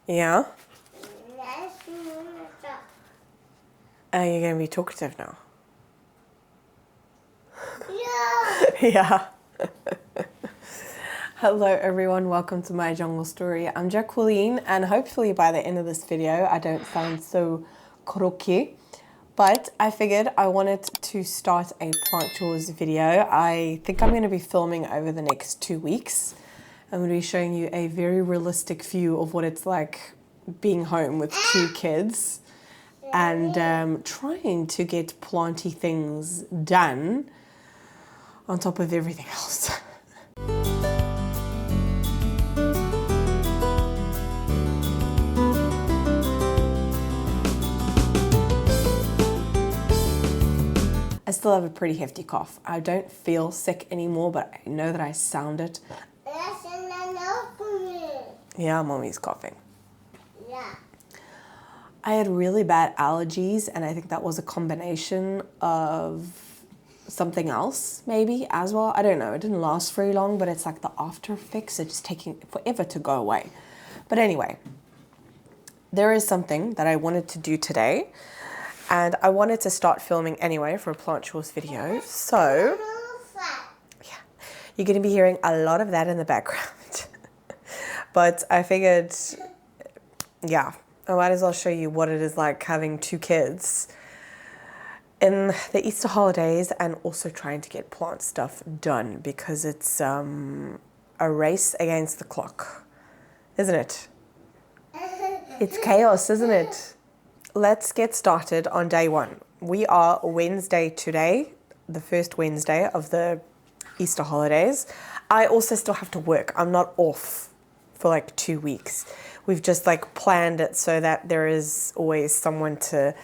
Yeah? Are you going to be talkative now? Yeah. Hello everyone, welcome to my jungle story. I'm Jacqueline, and hopefully by the end of this video I don't sound so koroki. But I figured I wanted to start a plant chores video. I think I'm going to be filming over the next 2 weeks. I'm going to be showing you a very realistic view of what it's like being home with 2 kids and trying to get planty things done on top of everything else. I still have a pretty hefty cough. I don't feel sick anymore, but I know that I sound it. Yeah, mommy's coughing. Yeah. I had really bad allergies, and I think that was a combination of something else, maybe, as well. I don't know. It didn't last very long, but it's like the after effects are just taking forever to go away. But anyway, there is something that I wanted to do today, and I wanted to start filming anyway for a plant chores video. So, yeah, you're going to be hearing a lot of that in the background. But I figured, yeah, I might as well show you what it is like having 2 kids in the Easter holidays and also trying to get plant stuff done, because it's a race against the clock, isn't it? It's chaos, isn't it? Let's get started on day 1. We are Wednesday today, the first Wednesday of the Easter holidays. I also still have to work. I'm not off for like 2 weeks. We've just like planned it so that there is always someone to,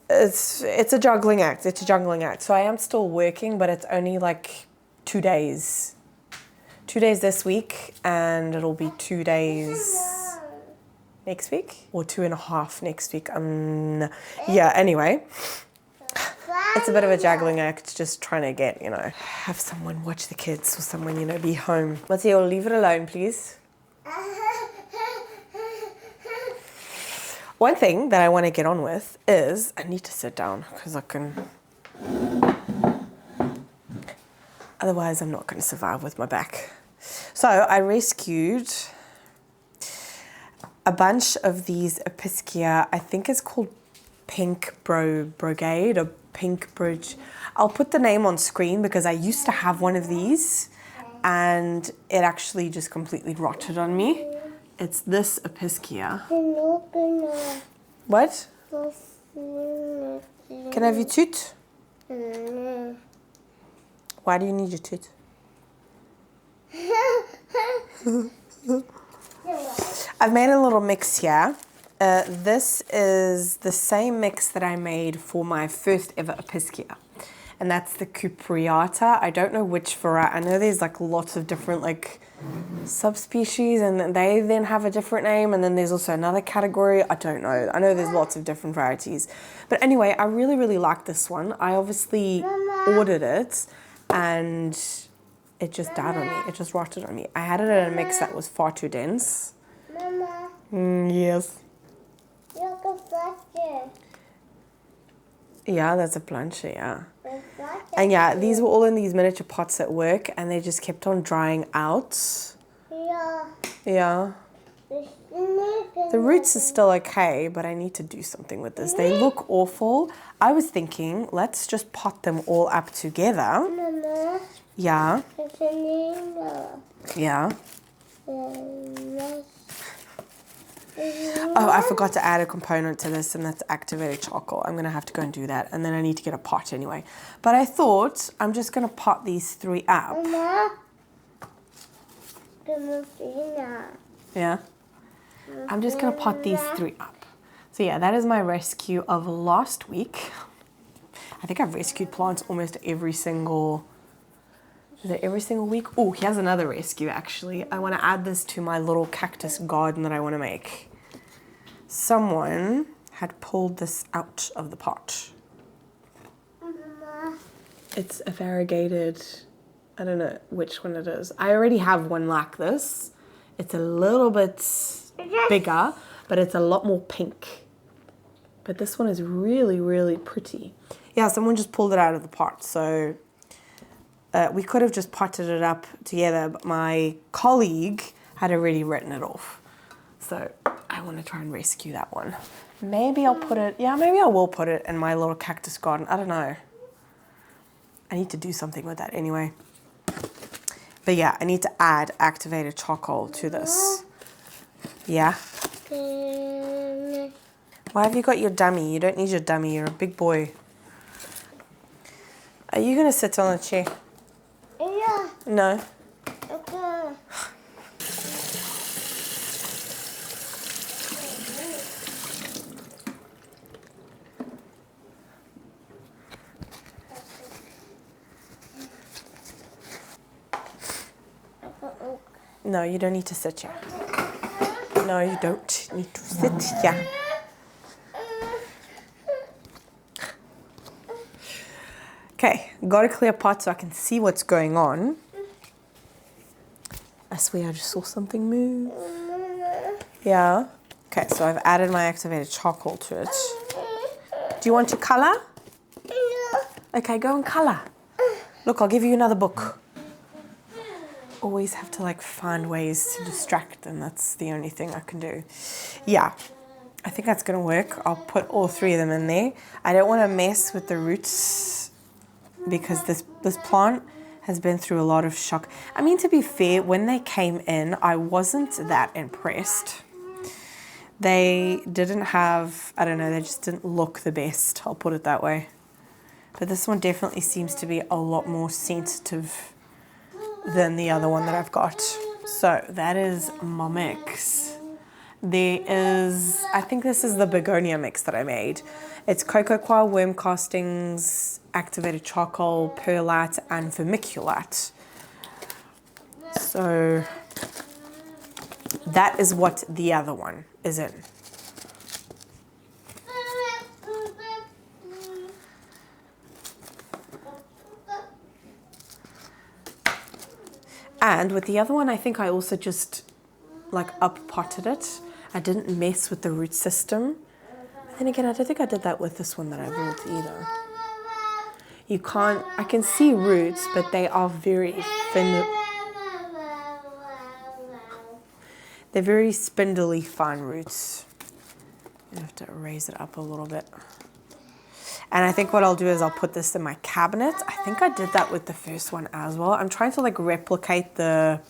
it's a juggling act. It's a juggling act. So I am still working, but it's only like 2 days. 2 days this week, and it'll be 2 days next week, or 2.5 next week. Yeah, anyway. It's a bit of a juggling act, just trying to get, have someone watch the kids or someone, be home. Matteo, leave it alone, please. One thing that I want to get on with is, I need to sit down because otherwise I'm not going to survive with my back. So I rescued a bunch of these Apiscia. I think it's called Pink Brigade or Pink Bridge. I'll put the name on screen because I used to have one of these and it actually just completely rotted on me. It's this Apiscia. What? Can I have your toot? Why do you need your toot? I've made a little mix here. This is the same mix that I made for my first ever Apiscia, and that's the cupreata. I don't know which variety. I know there's like lots of different like subspecies, and they then have a different name, and then there's also another category. I don't know. I know there's lots of different varieties. But anyway, I really like this one. I obviously ordered it, and it just died on me. It just rotted on me. I had it in a mix that was far too dense. Yes. Yeah, that's a plancha, yeah. And yeah, these were all in these miniature pots at work, and they just kept on drying out. Yeah. The roots are still okay, but I need to do something with this. They look awful. I was thinking, let's just pot them all up together. Yeah. Yeah. Oh, I forgot to add a component to this, and that's activated charcoal. I'm going to have to go and do that, and then I need to get a pot anyway. But I thought I'm just going to pot these 3 up. Yeah? I'm just going to pot these 3 up. So yeah, that is my rescue of last week. I think I've rescued plants almost every single... Is it every single week? Oh, here's another rescue, actually. I want to add this to my little cactus garden that I want to make. Someone had pulled this out of the pot. It's a variegated I don't know which one it is. I already have one like this. It's a little bit bigger, but it's a lot more pink. But this one is really, really pretty. Yeah, someone just pulled it out of the pot. So we could have just potted it up together, but my colleague had already written it off. So I want to try and rescue that one. Maybe I'll put it, yeah, maybe I will put it in my little cactus garden. I don't know. I need to do something with that anyway. But yeah, I need to add activated charcoal to this. Yeah. Why have you got your dummy? You don't need your dummy. You're a big boy. Are you going to sit on the chair? Yeah. No. Okay. No, you don't need to sit here. No, you don't need to sit here. Okay, got a clear pot so I can see what's going on. I swear I just saw something move. Yeah. Okay, so I've added my activated charcoal to it. Do you want to color? Okay, go and color. Look, I'll give you another book. Always have to like find ways to distract them. That's the only thing I can do. Yeah, I think that's gonna work. I'll put all three of them in there. I don't want to mess with the roots because this plant has been through a lot of shock. I mean, to be fair, when they came in, I wasn't that impressed. They didn't have, I don't know, they just didn't look the best. I'll put it that way. But this one definitely seems to be a lot more sensitive than the other one that I've got. So that is my mix. There is, I think this is the begonia mix that I made. It's cocoa coir, worm castings, activated charcoal, perlite, and vermiculite. So that is what the other one is in. And with the other one, I think I also just like up-potted it. I didn't mess with the root system. And then again, I don't think I did that with this one that I bought either. You can't, I can see roots, but they are very thin. They're very spindly, fine roots. I have to raise it up a little bit. And I think what I'll do is I'll put this in my cabinet. I think I did that with the first one as well. I'm trying to like replicate the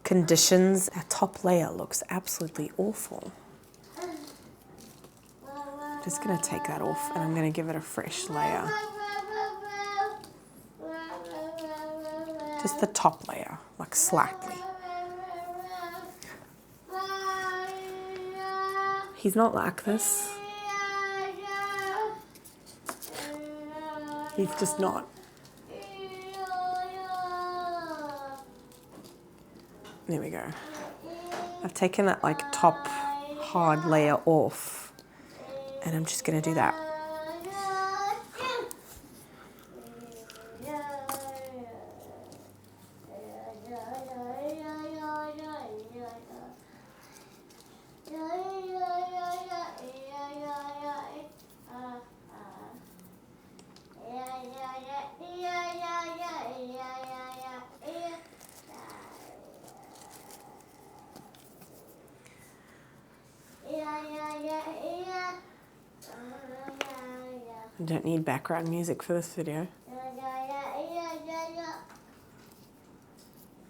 conditions. That top layer looks absolutely awful. I'm just gonna take that off and I'm gonna give it a fresh layer. Just the top layer, like slightly. He's not like this. He's just not. There we go. I've taken that like top hard layer off and I'm just gonna do that. I don't need background music for this video.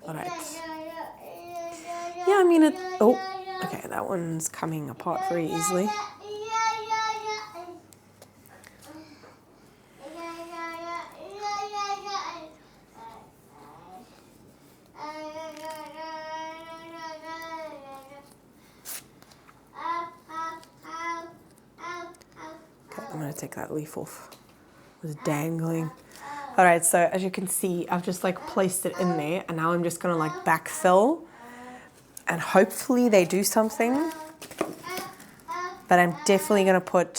Alright. Yeah, I mean it. Oh, okay, that one's coming apart very easily. I'm gonna take that leaf off. It was dangling. All right, so as you can see, I've just like placed it in there and now I'm just gonna like backfill and hopefully they do something. But I'm definitely gonna put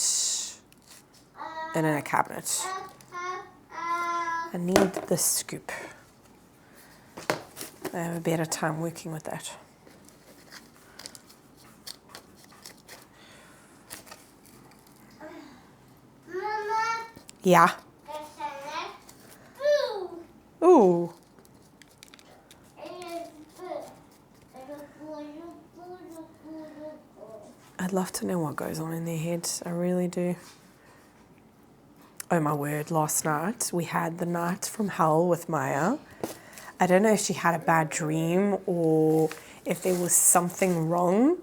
it in a cabinet. I need this scoop. I have a better time working with that. Mama. Yeah. Ooh. I'd love to know what goes on in their heads. I really do. Oh my word, last night we had the night from hell with Maya. I don't know if she had a bad dream or if there was something wrong,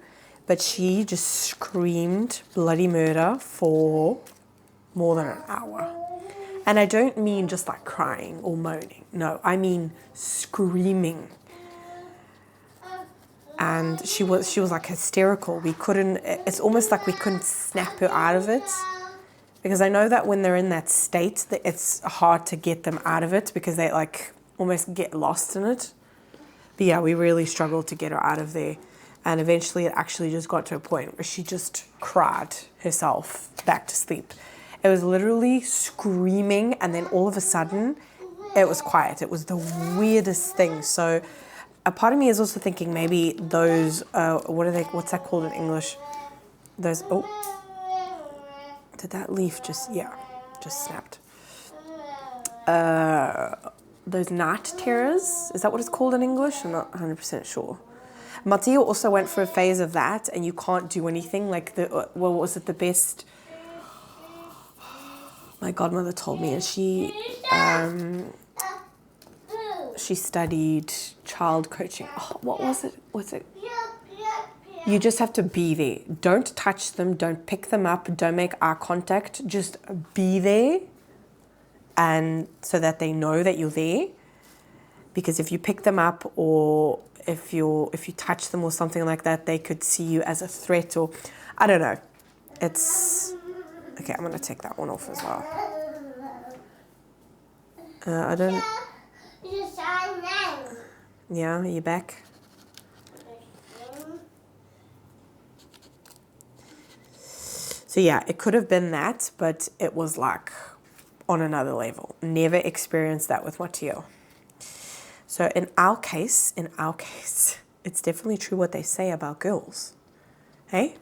but she just screamed bloody murder for more than an hour. And I don't mean just like crying or moaning. No, I mean screaming. And she was like hysterical. It's almost like we couldn't snap her out of it. Because I know that when they're in that state, that it's hard to get them out of it because they like almost get lost in it. But yeah, we really struggled to get her out of there. And eventually it actually just got to a point where she just cried herself back to sleep. It was literally screaming, and then all of a sudden it was quiet. It was the weirdest thing. So a part of me is also thinking maybe those, what's that called in English? Those, oh, did that leaf just snapped. Those night terrors, is that what it's called in English? I'm not 100% sure. Mateo also went for a phase of that, and you can't do anything. Like the best? My godmother told me, and she studied child coaching. Oh, what was it? What's it? You just have to be there. Don't touch them. Don't pick them up. Don't make eye contact. Just be there, and so that they know that you're there. Because if you pick them up or if you touch them or something like that, they could see you as a threat, or I don't know. It's okay. I'm gonna take that one off as well. I don't. Yeah, are you back? So yeah, it could have been that, but it was like on another level. Never experienced that with Mateo. So in our case, it's definitely true what they say about girls. Hey,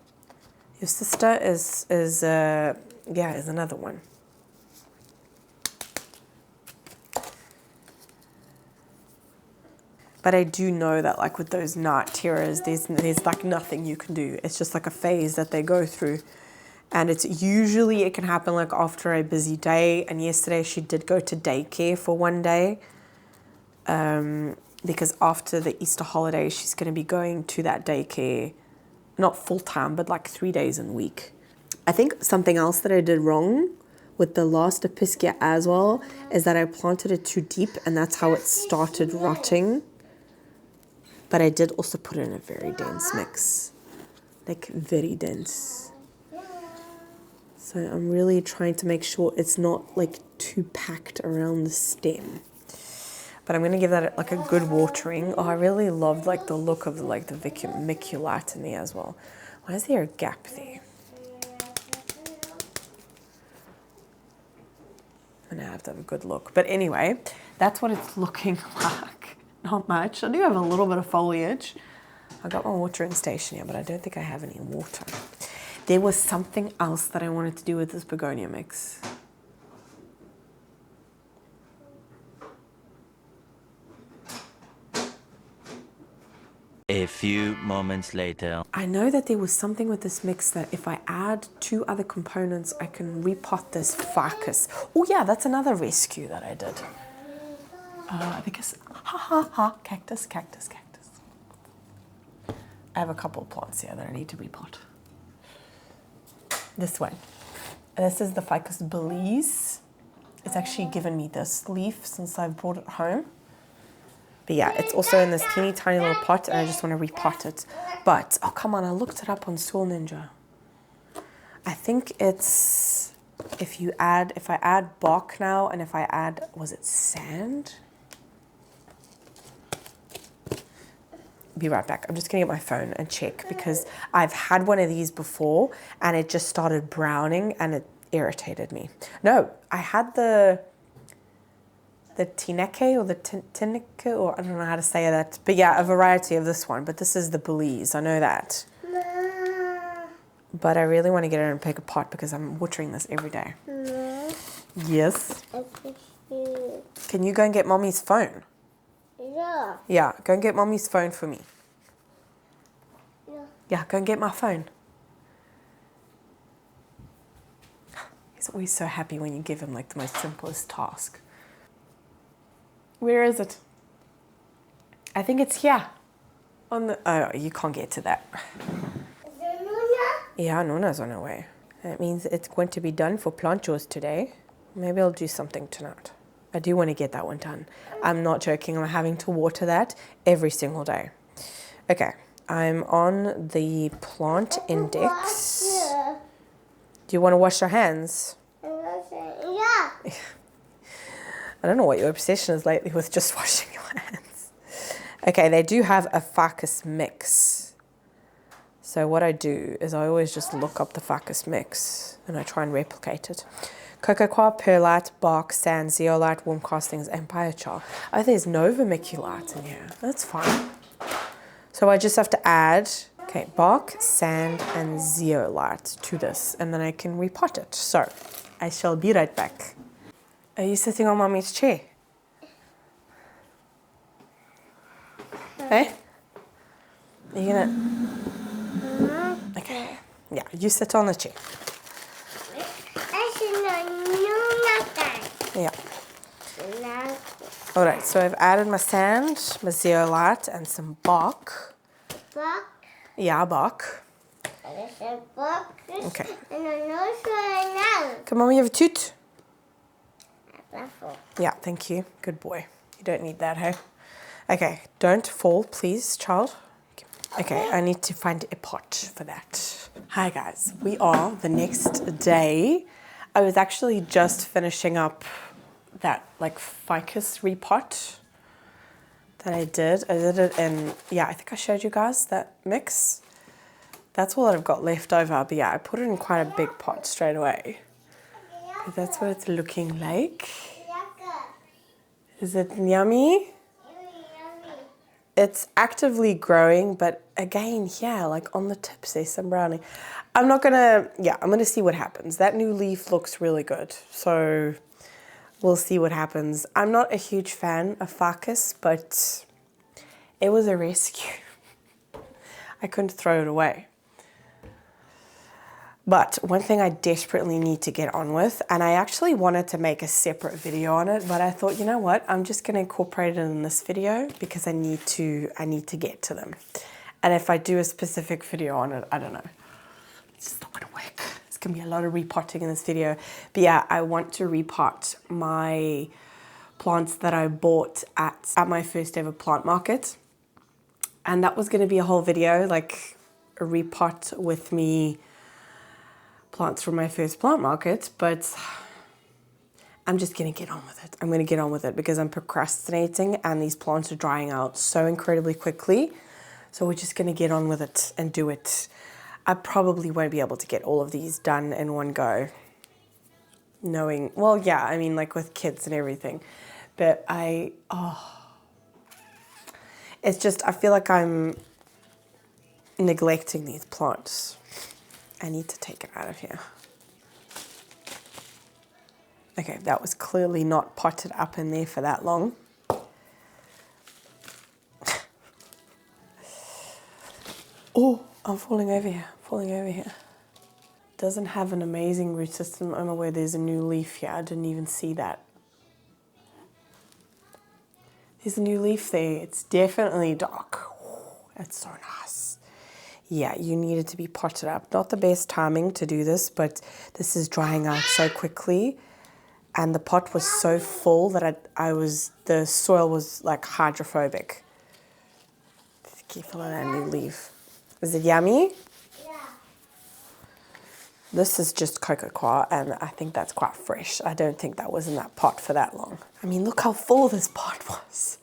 your sister is another one. But I do know that like with those night terrors, there's like nothing you can do. It's just like a phase that they go through. And it can happen like after a busy day. And yesterday she did go to daycare for one day. Because after the Easter holiday, she's going to be going to that daycare, not full time, but like 3 days in a week. I think something else that I did wrong with the last Stapelia as well is that I planted it too deep, and that's how it started rotting. But I did also put it in a very dense mix, like very dense. So I'm really trying to make sure it's not like too packed around the stem. But I'm going to give that like a good watering. Oh, I really loved like the look of like the vermiculite in there as well. Why is there a gap there? I'm going to have to have a good look. But anyway, that's what it's looking like. Not much. I do have a little bit of foliage. I got my watering station here, but I don't think I have any water. There was something else that I wanted to do with this begonia mix. A few moments later. I know that there was something with this mix that if I add 2 other components, I can repot this ficus. Oh yeah, that's another rescue that I did. Because, cactus. I have a couple of plants here that I need to repot. This one. This is the ficus Belize. It's actually given me this leaf since I've brought it home. But yeah, it's also in this teeny tiny little pot, and I just want to repot it. But, oh come on, I looked it up on Soil Ninja. I think it's, if I add bark now, and if I add, was it sand? Be right back. I'm just gonna get my phone and check, because I've had one of these before, and it just started browning, and it irritated me. No, I had the the Tineke or the Tineke, or I don't know how to say that. But yeah, a variety of this one. But this is the Belize, I know that. But I really want to get it and pick a pot because I'm watering this every day. Yes? Can you go and get Mommy's phone? Yeah. Yeah, go and get Mommy's phone for me. Yeah. Yeah, go and get my phone. He's always so happy when you give him like the most simplest task. Where is it? I think it's here. On the, oh, you can't get to that. Is there Nuna? Yeah, Nona's on her way. That means it's going to be done for plant chores today. Maybe I'll do something tonight. I do want to get that one done. I'm not joking. I'm having to water that every single day. Okay, I'm on the plant index. Do you want to wash your hands? Yeah. I don't know what your obsession is lately with just washing your hands. Okay, they do have a ficus mix. So what I do is I always just look up the ficus mix and I try and replicate it. Cocoa coir, perlite, bark, sand, zeolite, warm castings, and biochar. Oh, there's no vermiculite in here. That's fine. So I just have to add, okay, bark, sand, and zeolite to this, and then I can repot it. So I shall be right back. Are you sitting on Mommy's chair? Hey? Are you gonna... Okay. Yeah, you sit on the chair. Yeah. All right, so I've added my sand, my zeolite, and some bark. Bark. Yeah, bark. Okay. And I know now. Come on, you have a toot. Yeah, thank you. Good boy. You don't need that, hey? Okay, don't fall, please, child. Okay, I need to find a pot for that. Hi, guys. We are the next day. I was actually just finishing up that like ficus repot that I did. I did it in, yeah, I think I showed you guys that mix. That's all that I've got left over. But yeah, I put it in quite a big pot straight away. But that's what it's looking like. Is it yummy? It's actively growing, but again, yeah, like on the tips there's some browning. I'm gonna see what happens. That new leaf looks really good, so we'll see what happens. I'm not a huge fan of ficus, but it was a rescue. I couldn't throw it away. But one thing I desperately need to get on with, and I actually wanted to make a separate video on it, but I thought, you know what, I'm just gonna incorporate it in this video because I need to get to them. And if I do a specific video on it, I don't know. It's just not gonna work. It's gonna be a lot of repotting in this video. But yeah, I want to repot my plants that I bought at my first ever plant market. And that was gonna be a whole video, like a repot with me plants from my first plant market, but I'm just gonna get on with it. I'm gonna get on with it because I'm procrastinating and these plants are drying out so incredibly quickly. So we're just gonna get on with it and do it. I probably won't be able to get all of these done in one go. Knowing, well, yeah, I mean, like with kids and everything. But it's just, I feel like I'm neglecting these plants. I need to take it out of here. Okay, that was clearly not potted up in there for that long. Oh, I'm falling over here, Doesn't have an amazing root system. I'm aware there's a new leaf here. I didn't even see that. There's a new leaf there. It's definitely dark. Oh, that's so nice. Yeah, you need it to be potted up. Not the best timing to do this, but this is drying out so quickly. And the pot was so full that the soil was like hydrophobic. Be careful of that new leaf. Is it yummy? Yeah. This is just cocoa coir, and I think that's quite fresh. I don't think that was in that pot for that long. I mean, look how full this pot was.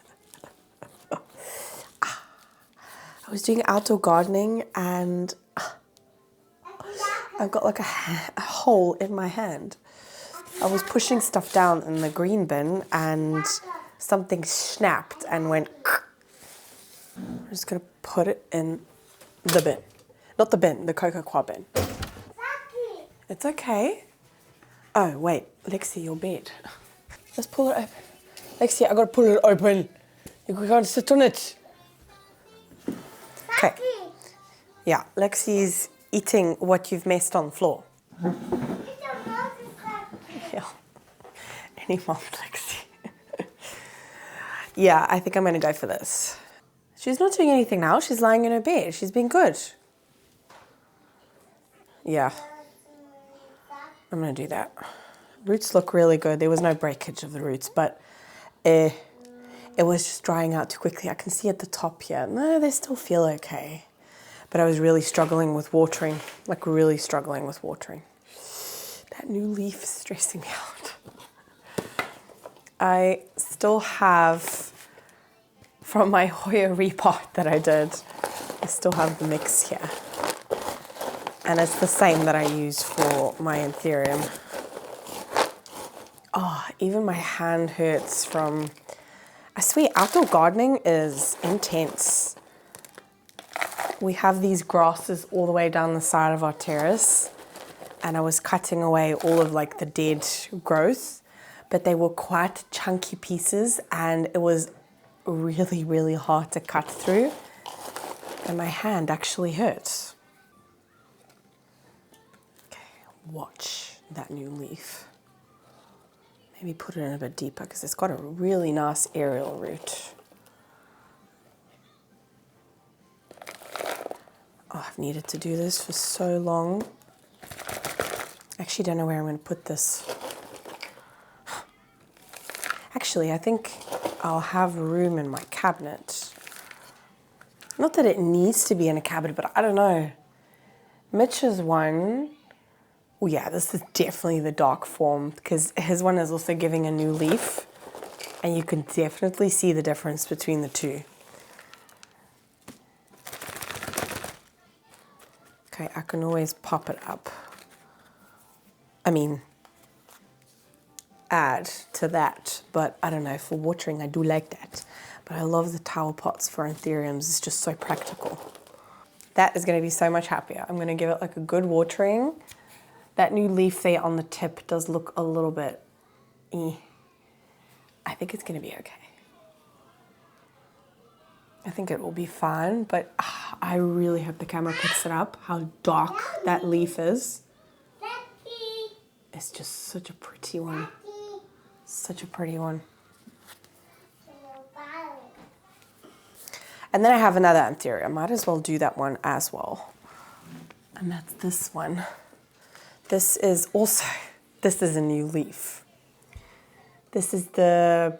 I was doing outdoor gardening and I've got like a hole in my hand. I was pushing stuff down in the green bin and something snapped and went. I'm just gonna put it in the bin. Not the bin, the cocoa bin. It's okay. Oh, wait, Lexi, your bed. Let's pull it open. Lexi, I gotta pull it open. You can't sit on it. Okay. Yeah, Lexi's eating what you've messed on the floor. Yeah. Any mom, Lexi. Yeah, I think I'm gonna go for this. She's not doing anything now. She's lying in her bed. She's been good. Yeah. I'm gonna do that. Roots look really good. There was no breakage of the roots, but it was just drying out too quickly. I can see at the top here. No, they still feel okay. But I was really struggling with watering, like really struggling with watering. That new leaf is stressing me out. I still have, from my Hoya repot that I did, I still have the mix here. And it's the same that I use for my anthurium. Oh, even my hand hurts from, I swear, outdoor gardening is intense. We have these grasses all the way down the side of our terrace, and I was cutting away all of like the dead growth, but they were quite chunky pieces and it was really, really hard to cut through, and my hand actually hurt. Okay, watch that new leaf. Maybe put it in a bit deeper because it's got a really nice aerial root. Oh, I've needed to do this for so long. I actually don't know where I'm going to put this. Actually, I think I'll have room in my cabinet. Not that it needs to be in a cabinet, but I don't know. Mitch's one, oh yeah, this is definitely the dark form because his one is also giving a new leaf, and you can definitely see the difference between the two. Okay, I can always pop it up. I mean, add to that, but I don't know, for watering I do like that. But I love the towel pots for anthuriums, it's just so practical. That is going to be so much happier. I'm going to give it like a good watering. That new leaf there on the tip does look a little bit I think it's going to be okay. I think it will be fine, but I really hope the camera picks it up, how dark that leaf is. It's just such a pretty one. Such a pretty one. And then I have another anthurium. I might as well do that one as well. And that's this one. This is also, this is a new leaf. This is the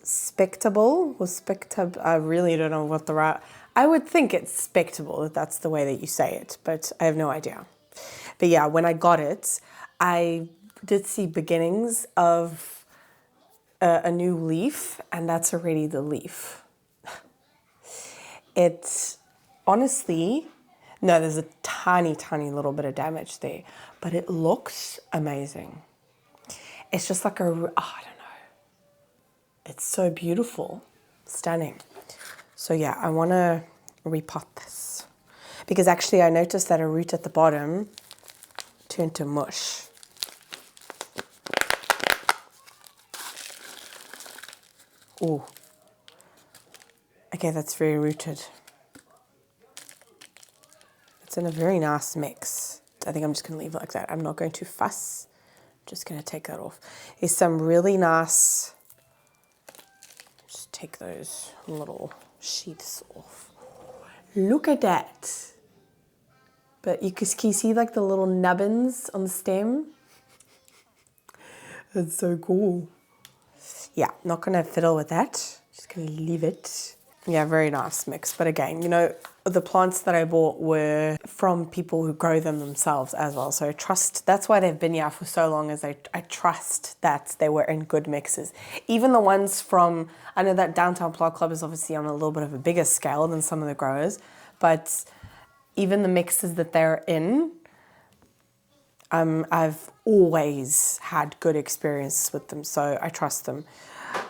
spectable or spectab. I really don't know what the right. I would think it's spectable, if that's the way that you say it, but I have no idea. But yeah, when I got it, I did see beginnings of a new leaf, and that's already the leaf. It's honestly, no, there's a tiny, tiny little bit of damage there, but it looks amazing. It's just like I don't know. It's so beautiful, stunning. So yeah, I want to repot this because actually I noticed that a root at the bottom turned to mush. Ooh. Okay, that's very rooted. It's in a very nice mix. I think I'm just going to leave it like that. I'm not going to fuss. I'm just going to take that off. There's some really nice... Just take those little sheaths off. Look at that. But can you see like the little nubbins on the stem? That's so cool. Yeah, not going to fiddle with that. Just going to leave it. Yeah, very nice mix. But again, you know, the plants that I bought were from people who grow them themselves as well. So I trust, that's why they've been here for so long, is I trust that they were in good mixes. Even the ones from, I know that Downtown Plant Club is obviously on a little bit of a bigger scale than some of the growers, but even the mixes that they're in, I've always had good experiences with them, so I trust them.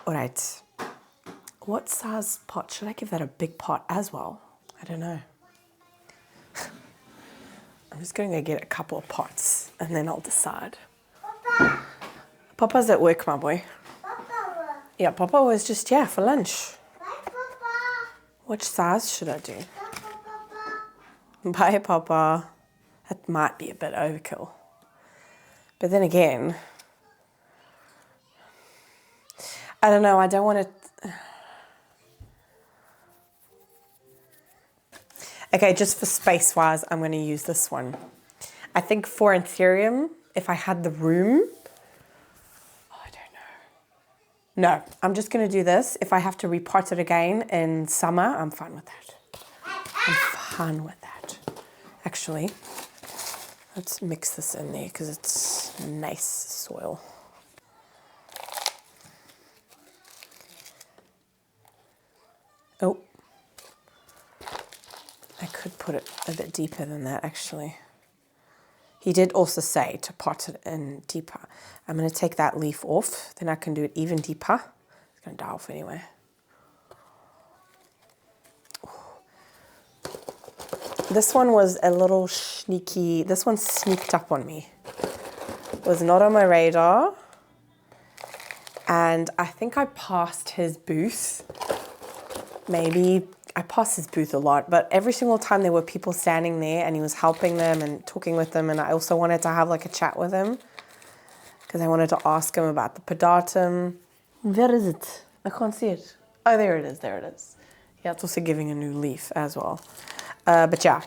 All right. What size pot? Should I give that a big pot as well? I don't know. I'm just going to get a couple of pots and then I'll decide. Papa. Papa's at work, my boy. Papa. Yeah, Papa was just, yeah, for lunch. Bye, Papa. Which size should I do? Papa. Bye, Papa. That might be a bit overkill. But then again, I don't know, I don't want to... Okay, just for space-wise, I'm going to use this one. I think for Anthurium, if I had the room... Oh, I don't know. No, I'm just going to do this. If I have to repot it again in summer, I'm fine with that. I'm fine with that. Actually, let's mix this in there because it's nice soil. Oh. I could put it a bit deeper than that, actually. He did also say to pot it in deeper. I'm going to take that leaf off, then I can do it even deeper. It's going to die off anyway. This one was a little sneaky. This one sneaked up on me. It was not on my radar. And I think I passed his booth. Maybe I passed his booth a lot, but every single time there were people standing there and he was helping them and talking with them, and I also wanted to have like a chat with him because I wanted to ask him about the podatum. Where is it? I can't see it. Oh, there it is, there it is. Yeah, it's also giving a new leaf as well. But yeah,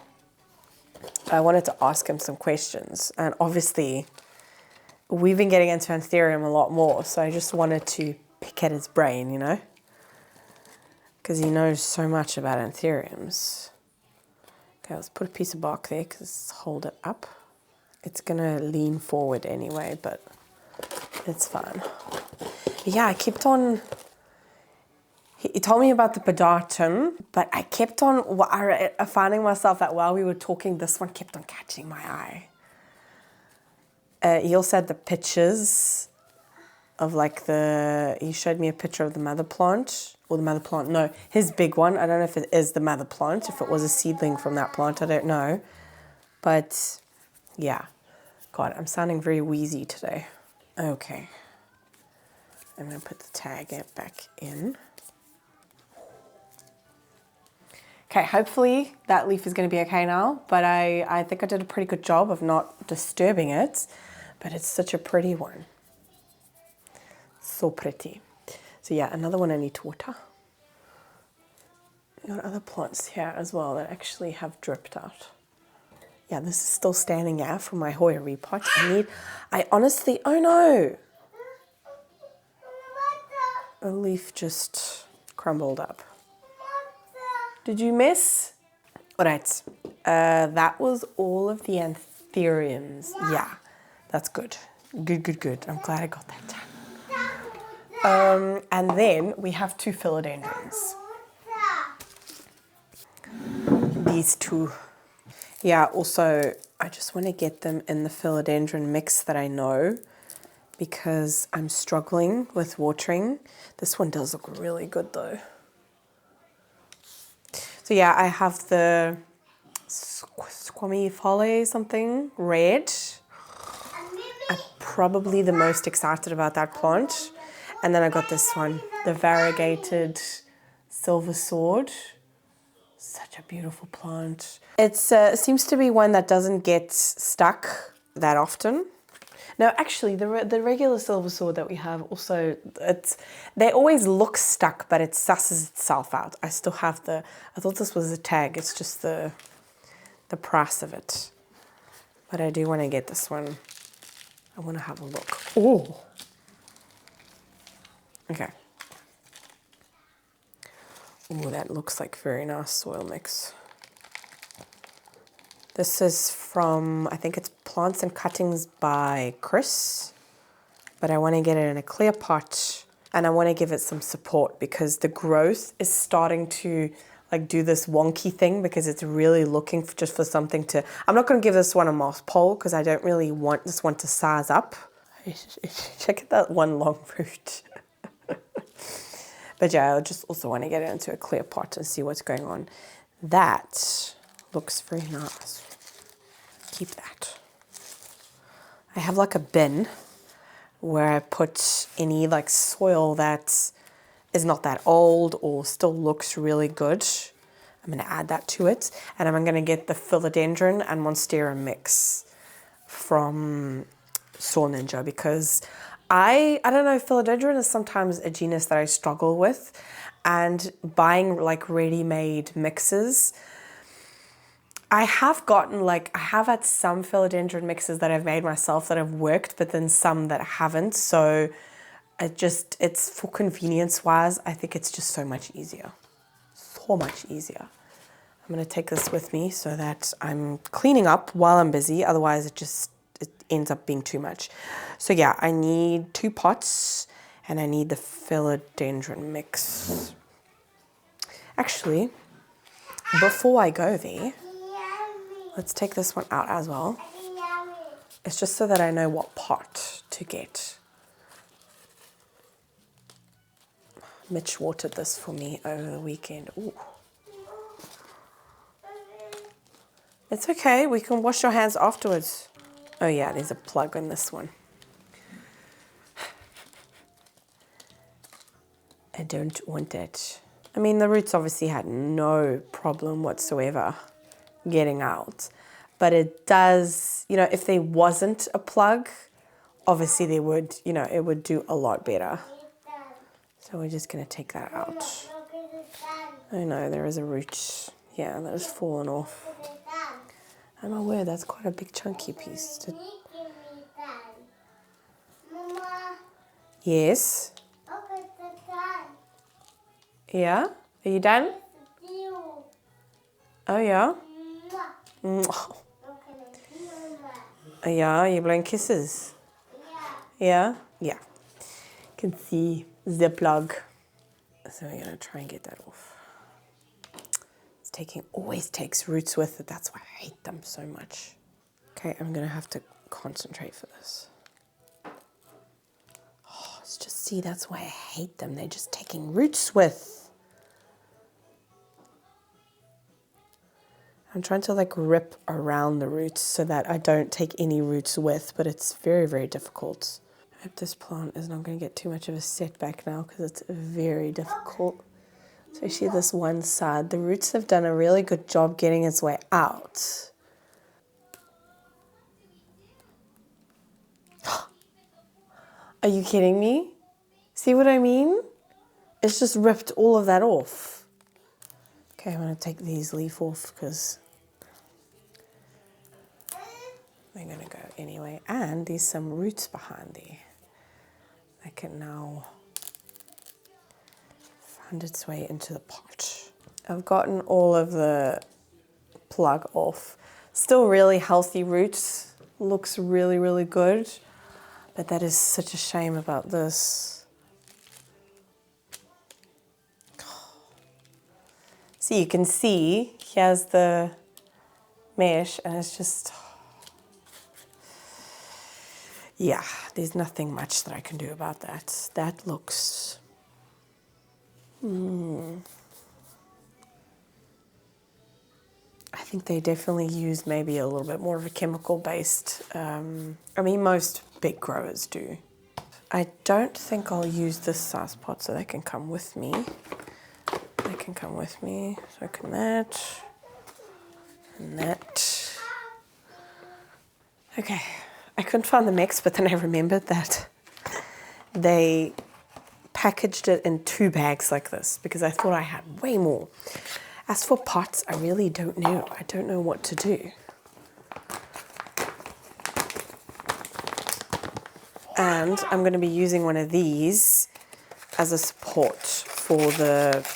I wanted to ask him some questions, and obviously we've been getting into Anthurium a lot more, so I just wanted to pick at his brain, you know? Because he knows so much about Anthuriums. Okay, let's put a piece of bark there because hold it up. It's gonna lean forward anyway, but it's fine. Yeah, I kept on, he told me about the podatum, but I kept on finding myself that while we were talking, this one kept on catching my eye. He also had the pictures of like he showed me a picture of the mother plant, or the mother plant, no, his big one. I don't know if it is the mother plant, if it was a seedling from that plant, I don't know. But yeah, God, I'm sounding very wheezy today. Okay, I'm gonna put the tag back in. Okay, hopefully that leaf is gonna be okay now, but I think I did a pretty good job of not disturbing it, but it's such a pretty one. So pretty. So yeah, another one I need to water. We've got other plants here as well that actually have dripped out. Yeah, this is still standing out from my Hoya repot. I honestly, oh no! A leaf just crumbled up. Did you miss? All right, that was all of the Anthuriums. Yeah, that's good. Good. I'm glad I got that done. And then we have two philodendrons. These two. Yeah, also, I just want to get them in the philodendron mix that I know because I'm struggling with watering. This one does look really good though. So yeah, I have the squamifoliae something, red. I'm probably the most excited about that plant. And then I got this one, the variegated silver sword. Such a beautiful plant. It seems to be one that doesn't get stuck that often. No, actually, the regular silver sword that we have also, they always look stuck, but it susses itself out. I still have I thought this was a tag. It's just the price of it. But I do want to get this one. I want to have a look. Oh. Okay. Oh, that looks like very nice soil mix. This is from, I think it's Plants and Cuttings by Chris. But I want to get it in a clear pot and I want to give it some support because the growth is starting to like do this wonky thing because it's really looking for, just for something to, I'm not going to give this one a moss pole because I don't really want this one to size up. Check out that one long root. But yeah, I just also want to get it into a clear pot and see what's going on. That looks very nice. Keep that. I have like a bin where I put any like soil that is not that old or still looks really good. I'm going to add that to it. And I'm going to get the Philodendron and Monstera mix from Soil Ninja because I don't know, Philodendron is sometimes a genus that I struggle with, and buying like ready-made mixes, I have had some Philodendron mixes that I've made myself that have worked, but then some that haven't. So it's for convenience wise, I think it's just so much easier. So much easier. I'm going to take this with me so that I'm cleaning up while I'm busy. Otherwise it ends up being too much. So yeah, I need 2 pots and I need the Philodendron mix. Actually, before I go there, let's take this one out as well. It's just so that I know what pot to get. Mitch watered this for me over the weekend. Ooh. It's okay, we can wash your hands afterwards. Oh yeah, there's a plug in this one. I don't want it. I mean, the roots obviously had no problem whatsoever getting out. But it does, you know, if there wasn't a plug, obviously there would, you know, it would do a lot better. So we're just going to take that out. Oh no, there is a root. Yeah, that has fallen off. I'm aware that's quite a big chunky piece. Yes? Yeah? Are you done? Oh yeah? Oh yeah, you're blowing kisses? Yeah? Yeah. You can see the plug. So we're going to try and get that off. Always takes roots with it. That's why I hate them so much. Okay, I'm going to have to concentrate for this. Oh, let's just see, that's why I hate them. They're just taking roots with. I'm trying to like rip around the roots so that I don't take any roots with, but it's very, very difficult. I hope this plant is not going to get too much of a setback now because it's very difficult. Especially this one side. The roots have done a really good job getting its way out. Are you kidding me? See what I mean? It's just ripped all of that off. Okay, I'm going to take these leaves off because they're going to go anyway. And there's some roots behind there. I can now find its way into the pot. I've gotten all of the plug off. Still really healthy roots. Looks really, really good. But that is such a shame about this. So you can see, here's the mesh and it's just, yeah, there's nothing much that I can do about that. That looks, I think they definitely use maybe a little bit more of a chemical based, I mean most big growers do. I don't think I'll use this size pot so they can come with me. They can come with me, so can that, and that. Okay, I couldn't find the mix, but then I remembered that they packaged it in 2 bags like this because I thought I had way more. As for pots, I really don't know. I don't know what to do. And I'm going to be using one of these as a support for the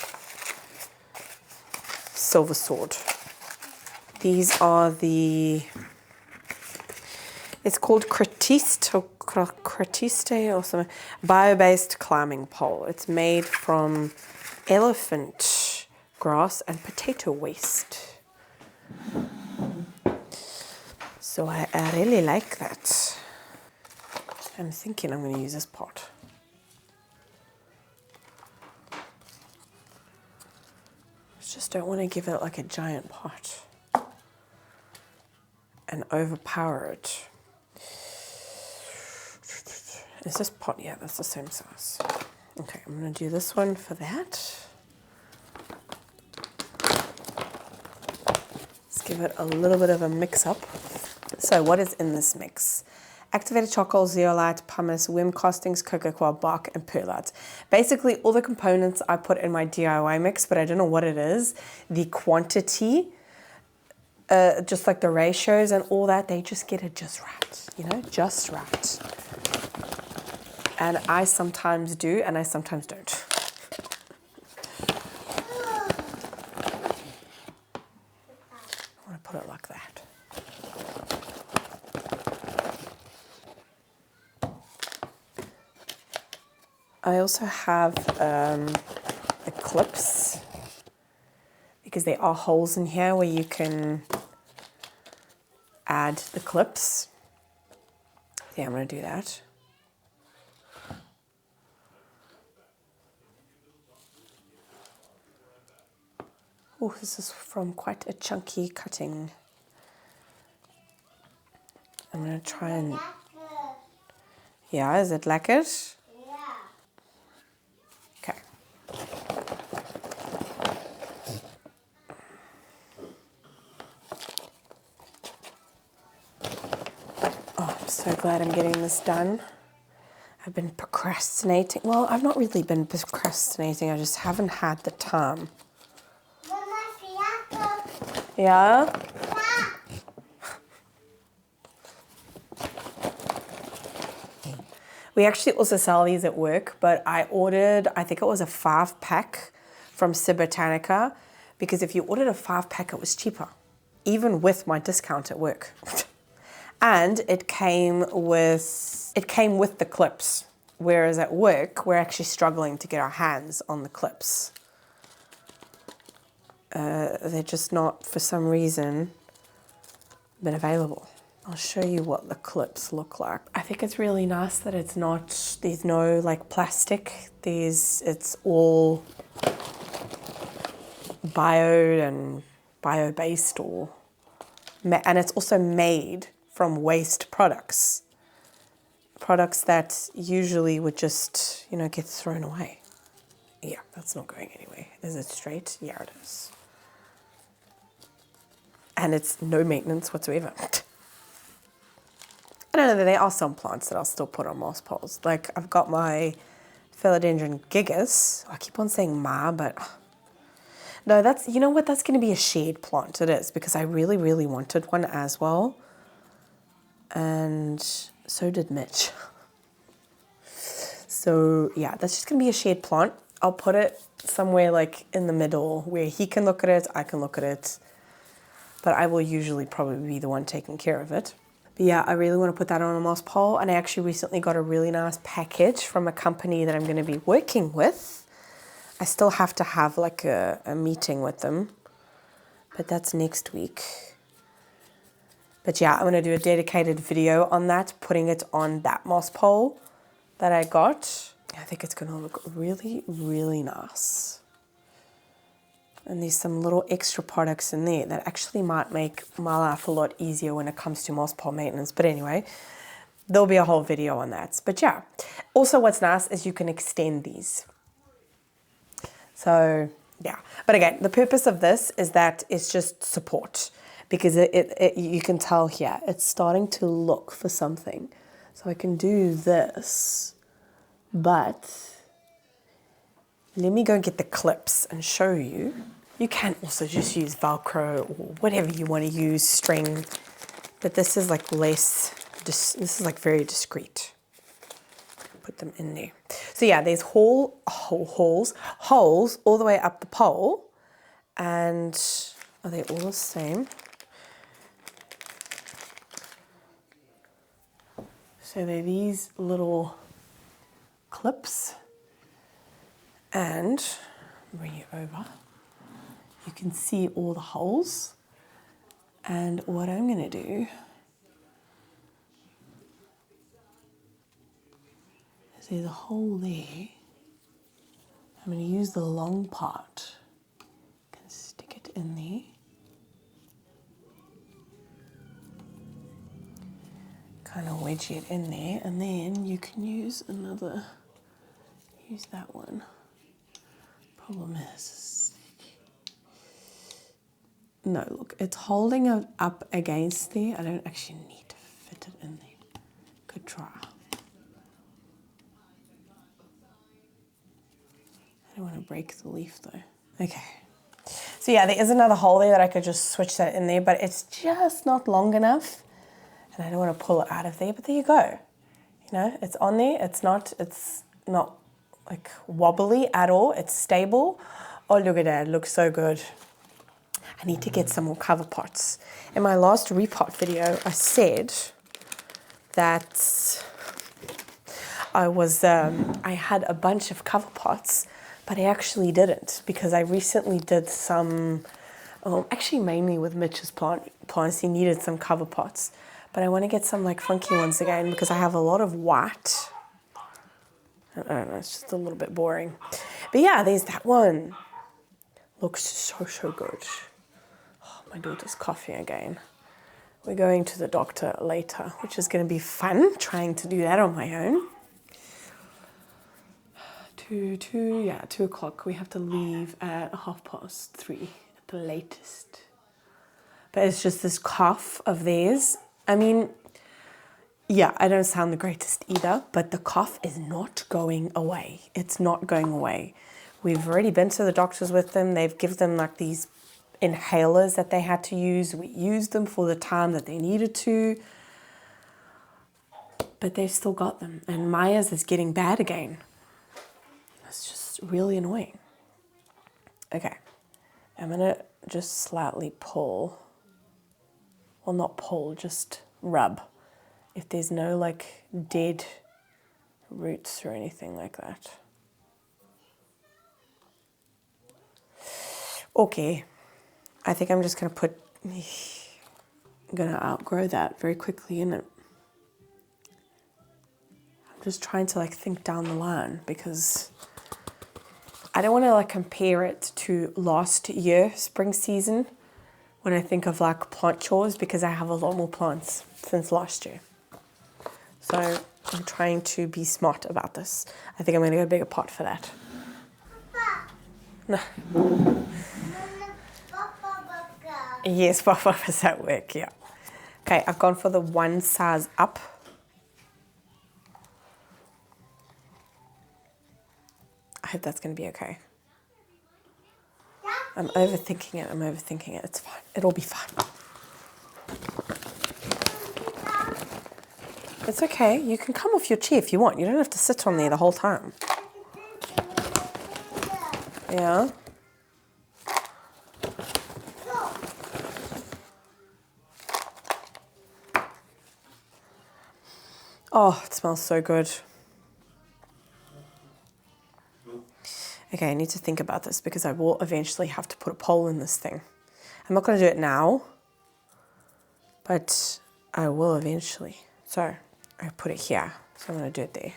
silver sword. These are it's called Cratiste or something, bio-based climbing pole. It's made from elephant grass and potato waste. So I really like that. I'm thinking I'm going to use this pot. I just don't want to give it like a giant pot and overpower it. Is this pot? Yeah, that's the same size. Okay, I'm going to do this one for that. Let's give it a little bit of a mix up. So what is in this mix? Activated charcoal, zeolite, pumice, worm castings, cocoa coir bark, and perlite. Basically all the components I put in my DIY mix, but I don't know what it is. The quantity, just like the ratios and all that, they just get it just right, you know, just right. And I sometimes do, and I sometimes don't. I want to put it like that. I also have clips, because there are holes in here where you can add the clips. Yeah, I'm going to do that. Oh, this is from quite a chunky cutting. I'm going to try and... Yeah, is it lacquered? Yeah. Okay. Oh, I'm so glad I'm getting this done. I've been procrastinating. Well, I've not really been procrastinating. I just haven't had the time. Mama, fiato. Yeah? We actually also sell these at work, but I ordered, I think it was a 5-pack from Botanica, because if you ordered a 5-pack, it was cheaper, even with my discount at work. And it came with the clips, whereas at work, we're actually struggling to get our hands on the clips. They're just not, for some reason, been available. I'll show you what the clips look like. I think it's really nice that it's not, there's no like plastic. It's all bio-based and it's also made from waste products. Products that usually would just, you know, get thrown away. Yeah, that's not going anywhere. Is it straight? Yeah, it is. And it's no maintenance whatsoever. I don't know, there are some plants that I'll still put on moss poles. Like I've got my Philodendron gigas. I keep on saying but no, that's, you know what, that's going to be a shared plant. It is, because I really, really wanted one as well. And so did Mitch. So yeah, that's just going to be a shared plant. I'll put it somewhere like in the middle where he can look at it, I can look at it. But I will usually probably be the one taking care of it. But yeah, I really want to put that on a moss pole, and I actually recently got a really nice package from a company that I'm going to be working with. I still have to have like a meeting with them, but that's next week. But yeah, I'm going to do a dedicated video on that, putting it on that moss pole that I got. I think it's going to look really, really nice. And there's some little extra products in there that actually might make my life a lot easier when it comes to moss pole maintenance. But anyway, there'll be a whole video on that. But yeah, also what's nice is you can extend these. So yeah, but again, the purpose of this is that it's just support, because you can tell here, it's starting to look for something. So I can do this, but let me go and get the clips and show you. You can also just use Velcro or whatever you want to use, string, but this is like less, this is like very discreet. Put them in there. So yeah, there's holes all the way up the pole, and are they all the same? So they're these little clips, and bring you over. you can see all the holes. And what I'm gonna do is there's a hole there. I'm gonna use the long part. Can stick it in there. Kind of wedge it in there, and then you can use that one. Problem is, no, look, it's holding it up against there. I don't actually need to fit it in there. Good try. I don't want to break the leaf though. Okay. So yeah, there is another hole there that I could just switch that in there, but it's just not long enough. And I don't want to pull it out of there, but there you go. You know, it's on there. It's not like wobbly at all. It's stable. Oh, look at that. It looks so good. I need to get some more cover pots. In my last repot video, I said that I had a bunch of cover pots, but I actually didn't because I recently did some, actually mainly with Mitch's plants, he needed some cover pots. But I want to get some like funky ones again because I have a lot of white. I don't know, it's just a little bit boring. But yeah, there's that one. Looks so good. Oh, my daughter's coughing again. We're going to the doctor later, which is going to be fun, trying to do that on my own. 2 o'clock. We have to leave at 3:30 at the latest. But it's just this cough of theirs. I mean, yeah, I don't sound the greatest either, but the cough is not going away. It's not going away. We've already been to the doctors with them. They've given them like these inhalers that they had to use. We used them for the time that they needed to, but they've still got them. And Maya's is getting bad again. It's just really annoying. Okay, I'm gonna just slightly pull. Well, not pull, just rub. If there's no like dead roots or anything like that. Okay, I think I'm just gonna outgrow that very quickly, innit? I'm just trying to like think down the line because I don't want to like compare it to last year spring season when I think of like plant chores because I have a lot more plants since last year. So I'm trying to be smart about this. I think I'm going to get a bigger pot for that. No. Yes, Papa is at work, yeah. Okay, I've gone for the one size up. I hope that's going to be okay. I'm overthinking it. It's fine. It'll be fine. It's okay. You can come off your chair if you want. You don't have to sit on there the whole time. Yeah. Oh, it smells so good. Okay, I need to think about this because I will eventually have to put a pole in this thing. I'm not going to do it now, but I will eventually. So I put it here, so I'm going to do it there.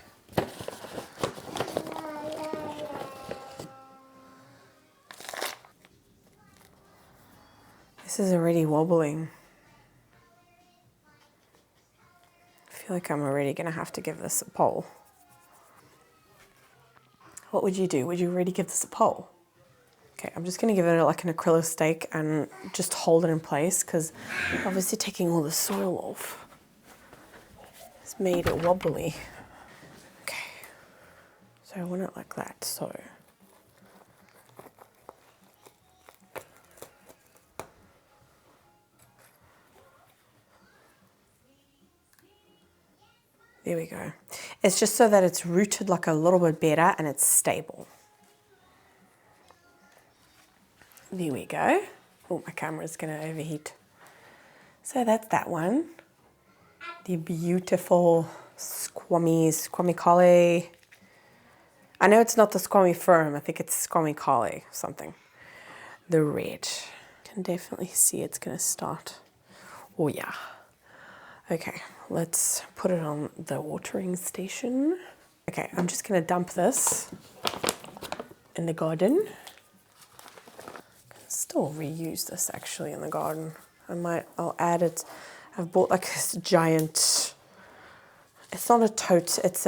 This is already wobbling. I feel like I'm already going to have to give this a pole. What would you do? Would you already give this a pole? Okay, I'm just going to give it like an acrylic stake and just hold it in place because obviously taking all the soil off has made it wobbly. Okay, so I want it like that, so. There we go. It's just so that it's rooted like a little bit better and it's stable. There we go. Oh, my camera's gonna overheat. So that's that one. The beautiful squammy collie. I know it's not the squammy firm, I think it's squammy collie something. the red. Can definitely see it's gonna start. Oh yeah. Okay, let's put it on the watering station. Okay, I'm just gonna dump this in the garden. Can still reuse this actually in the garden. I'll add it. I've bought like this giant, it's not a tote, it's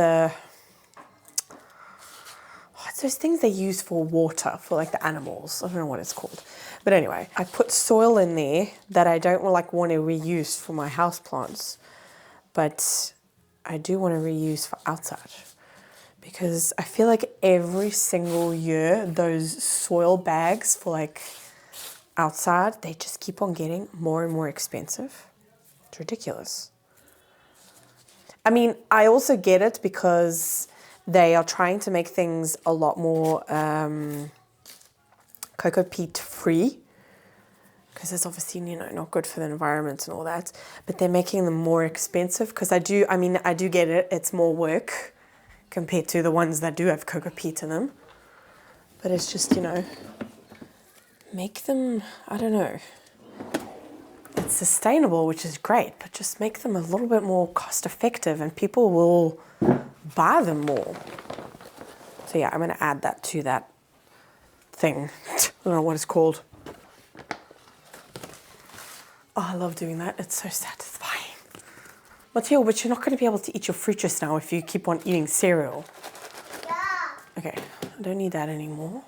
those things they use for water, for like the animals. I don't know what it's called. But anyway, I put soil in there that I don't want to reuse for my houseplants, but I do want to reuse for outside. Because I feel like every single year, those soil bags for like outside, they just keep on getting more and more expensive. It's ridiculous. I mean, I also get it because they are trying to make things a lot more cocoa peat free, because it's obviously, you know, not good for the environment and all that, but they're making them more expensive because I do get it, it's more work compared to the ones that do have cocoa peat in them. But it's just, you know, make them, I don't know, it's sustainable, which is great, but just make them a little bit more cost effective and people will buy them more. So yeah, I'm going to add that to that thing. I don't know what it's called. Oh, I love doing that. It's so satisfying. Matteo, but you're not going to be able to eat your fruit just now if you keep on eating cereal. Yeah. Okay, I don't need that anymore.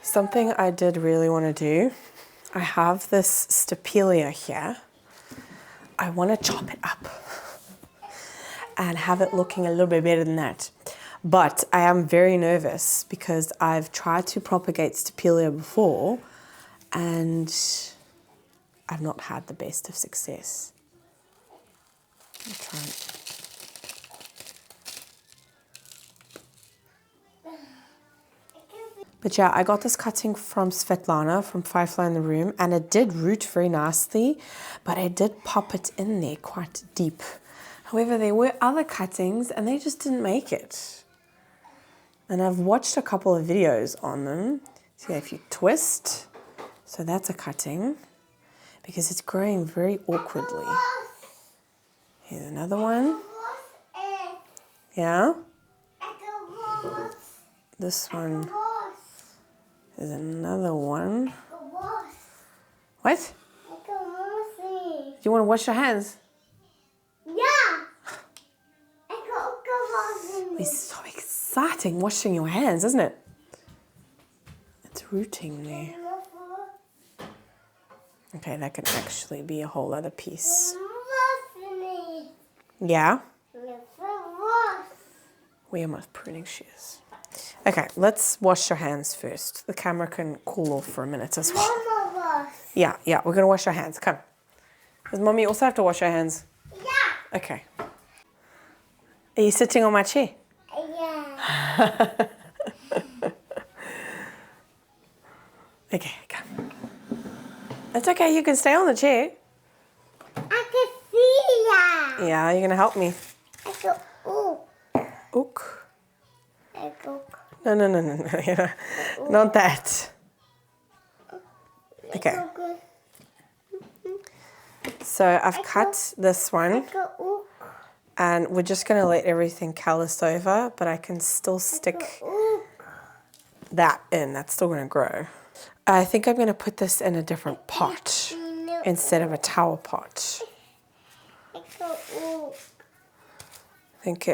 Something I did really want to do, I have this Stapelia here. I want to chop it up and have it looking a little bit better than that. But I am very nervous because I've tried to propagate Stapelia before and I've not had the best of success. I'll try it. But yeah, I got this cutting from Svetlana from Firefly in the Room, and it did root very nicely, but I did pop it in there quite deep. However, there were other cuttings and they just didn't make it. And I've watched a couple of videos on them. See, if you twist, so that's a cutting, because it's growing very awkwardly. Here's another one. Yeah? This one. There's another one. What? Do you want to wash your hands? Yeah. It's so exciting washing your hands, isn't it? It's rooting there. Okay, that can actually be a whole other piece. Yeah? Where are my pruning shears? Okay, let's wash your hands first. The camera can cool off for a minute as well. Yeah, we're going to wash our hands. Come. Does Mommy also have to wash her hands? Yeah. Okay. Are you sitting on my chair? Yeah. Okay, come. It's okay, you can stay on the chair. I can see ya. Yeah, you're going to help me. I go, ooh. Ook. I go, No. Yeah. Not that. Okay. I go, So I've cut this one. I go, ooh. And we're just going to let everything callus over, but I can still stick Ooh. that in. That's still going to grow. I think I'm going to put this in a different pot instead of a tower pot. I go, ooh. I think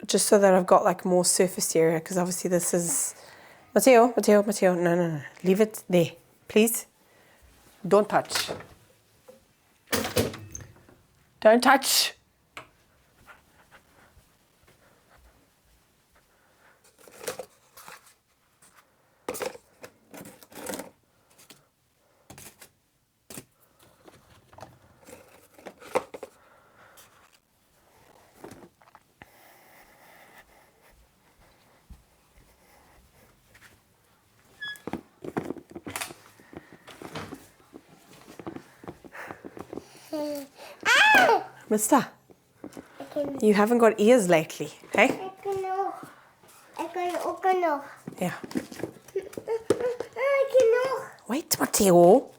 just so that I've got like more surface area, because obviously this is... Matteo, no. Leave it there, please. Don't touch. Don't touch. Mister, you haven't got ears lately, hey? I can open up. Yeah. Wait, Matteo.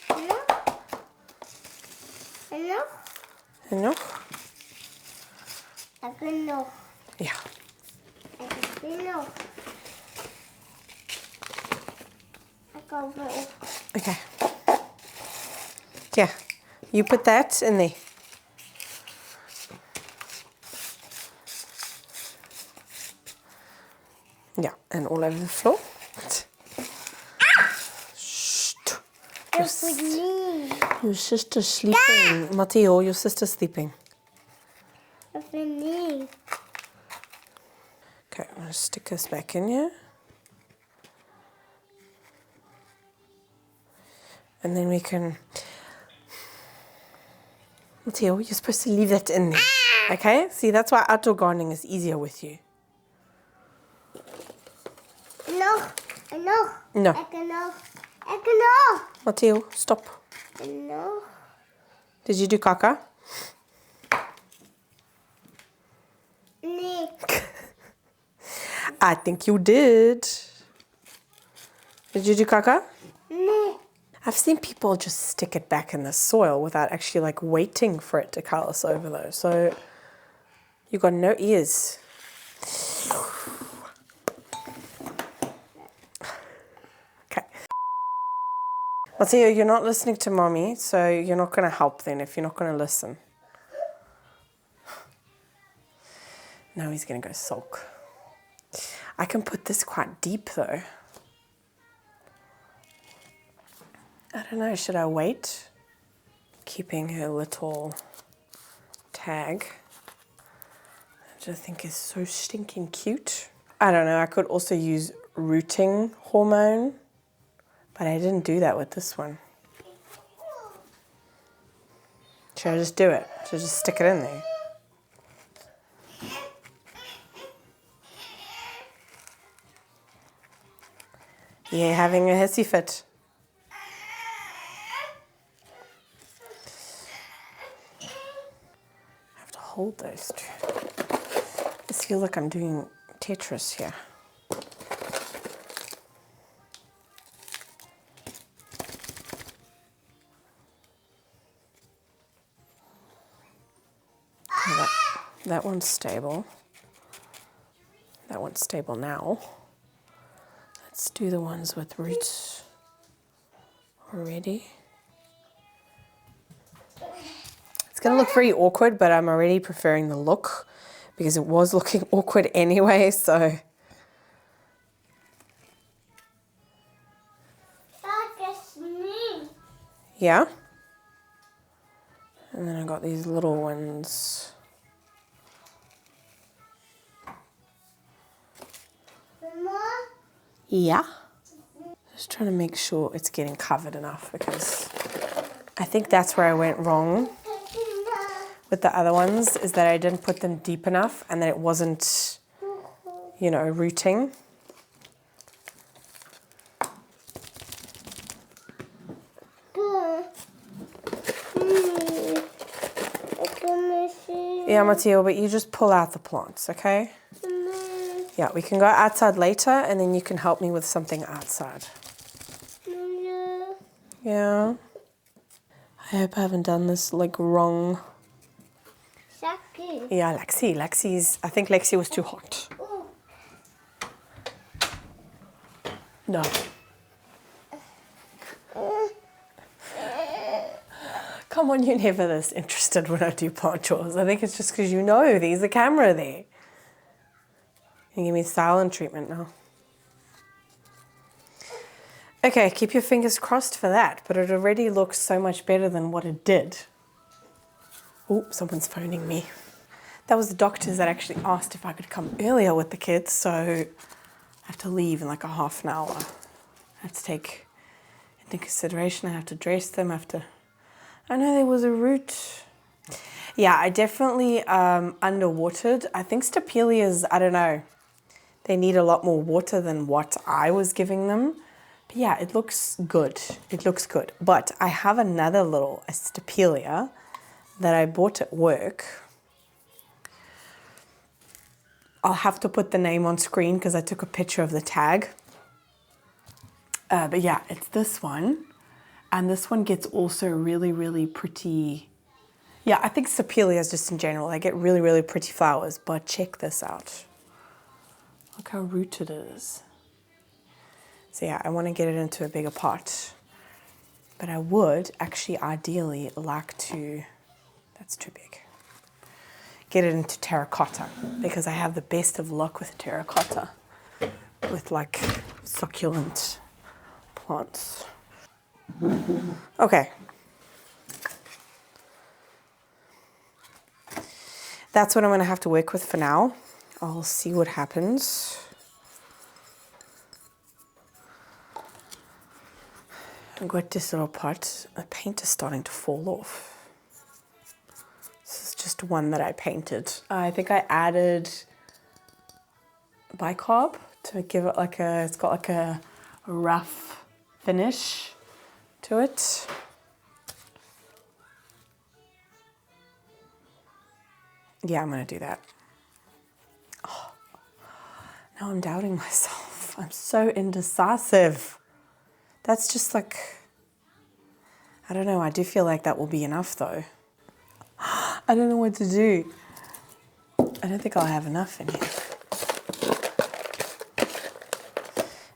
En nog? Nog? Ik wil nog. Ja. Ik wil nog. Ik wil nog. Okay. Yeah. You put that in there. Yeah, and all over the floor. Shh. Ik wil niet. Your sister's sleeping. Matteo, your sister's sleeping. Ik wil niet. Okay, I'm going to stick this back in here. And then we can... Matteo, you're supposed to leave that in there. Okay? See, that's why outdoor gardening is easier with you. Nog. En nog. No. Ik wil nog. Ik wil nog. Matteo, stop. En nog. Did you do caca? Nee. I think you did. Did you do caca? Nee. I've seen people just stick it back in the soil without actually like waiting for it to callus over though. So you got no ears. Okay. Matteo, you're not listening to mommy, so you're not going to help then if you're not going to listen. Now he's going to go sulk. I can put this quite deep though. I don't know, should I wait? Keeping her little tag, which I think is so stinking cute. I don't know, I could also use rooting hormone, but I didn't do that with this one. Should I just do it? Should I just stick it in there? Yeah, having a hissy fit. Hold those two. This feels like I'm doing Tetris here. Okay, that one's stable. That one's stable now. Let's do the ones with roots already. It's going to look very awkward, but I'm already preferring the look because it was looking awkward anyway, so. Dat is niet. Yeah. And then I got these little ones. Mama? Yeah. Just trying to make sure it's getting covered enough because I think that's where I went wrong with the other ones, is that I didn't put them deep enough and that it wasn't, you know, rooting. Yeah, Matteo, but you just pull out the plants, okay? Yeah, we can go outside later and then you can help me with something outside. Yeah. I hope I haven't done this like wrong. Zakkie. Yeah, Lexi's, I think Lexi was too hot. No. Come on, you're never this interested when I do plant chores. I think it's just because you know there's a camera there. You give me silent treatment now. Okay, keep your fingers crossed for that, but it already looks so much better than what it did. Oh, someone's phoning me. That was the doctors that actually asked if I could come earlier with the kids, so I have to leave in like a half an hour. I have to take into consideration, I have to dress them, I know there was a root. Yeah, I definitely underwatered. I think Stapelias, I don't know, they need a lot more water than what I was giving them. But yeah, it looks good. It looks good. But I have another little Stapelia that I bought at work. I'll have to put the name on screen because I took a picture of the tag. But yeah, it's this one. And this one gets also really, really pretty. Yeah, I think Stapelias just in general, they get really, really pretty flowers. But check this out. Look how rooted it is. So yeah, I want to get it into a bigger pot. But I would actually ideally like to, that's too big, get it into terracotta because I have the best of luck with terracotta with like succulent plants. Okay. That's what I'm going to have to work with for now. I'll see what happens. I've got this little pot. The paint is starting to fall off. This is just one that I painted. I think I added bicarb to give it like a, it's got like a rough finish to it. Yeah, I'm gonna do that. Oh, now I'm doubting myself. I'm so indecisive. That's just like, I don't know, I do feel like that will be enough though. I don't know what to do. I don't think I'll have enough in here.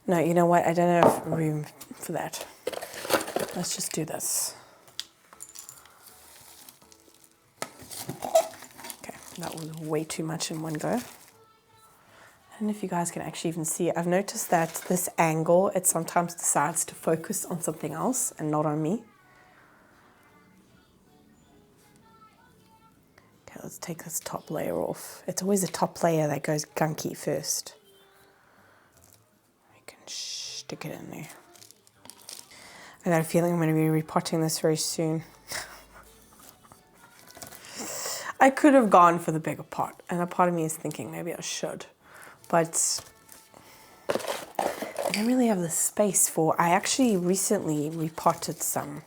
No, you know what? I don't have room for that. Let's just do this. Okay, that was way too much in one go. I don't know if you guys can actually even see it. I've noticed that this angle, it sometimes decides to focus on something else and not on me. Okay, let's take this top layer off. It's always the top layer that goes gunky first. We can stick it in there. I got a feeling I'm going to be repotting this very soon. I could have gone for the bigger pot, and a part of me is thinking maybe I should. But I don't really have the space for, I actually recently repotted some.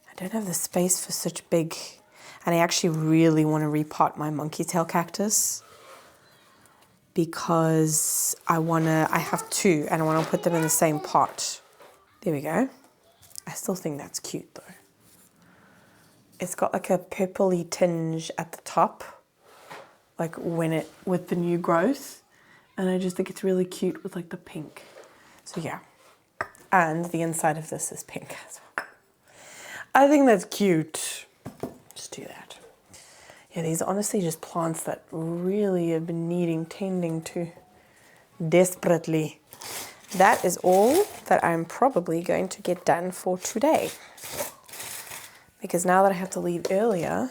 I don't have the space for such big, and I actually really want to repot my monkey tail cactus because I have two and I want to put them in the same pot. There we go. I still think that's cute though. It's got like a purpley tinge at the top, like with the new growth. And I just think it's really cute with like the pink. So yeah. And the inside of this is pink as well. I think that's cute. Just do that. Yeah, these are honestly just plants that really have been needing tending to desperately. That is all that I'm probably going to get done for today. Because now that I have to leave earlier.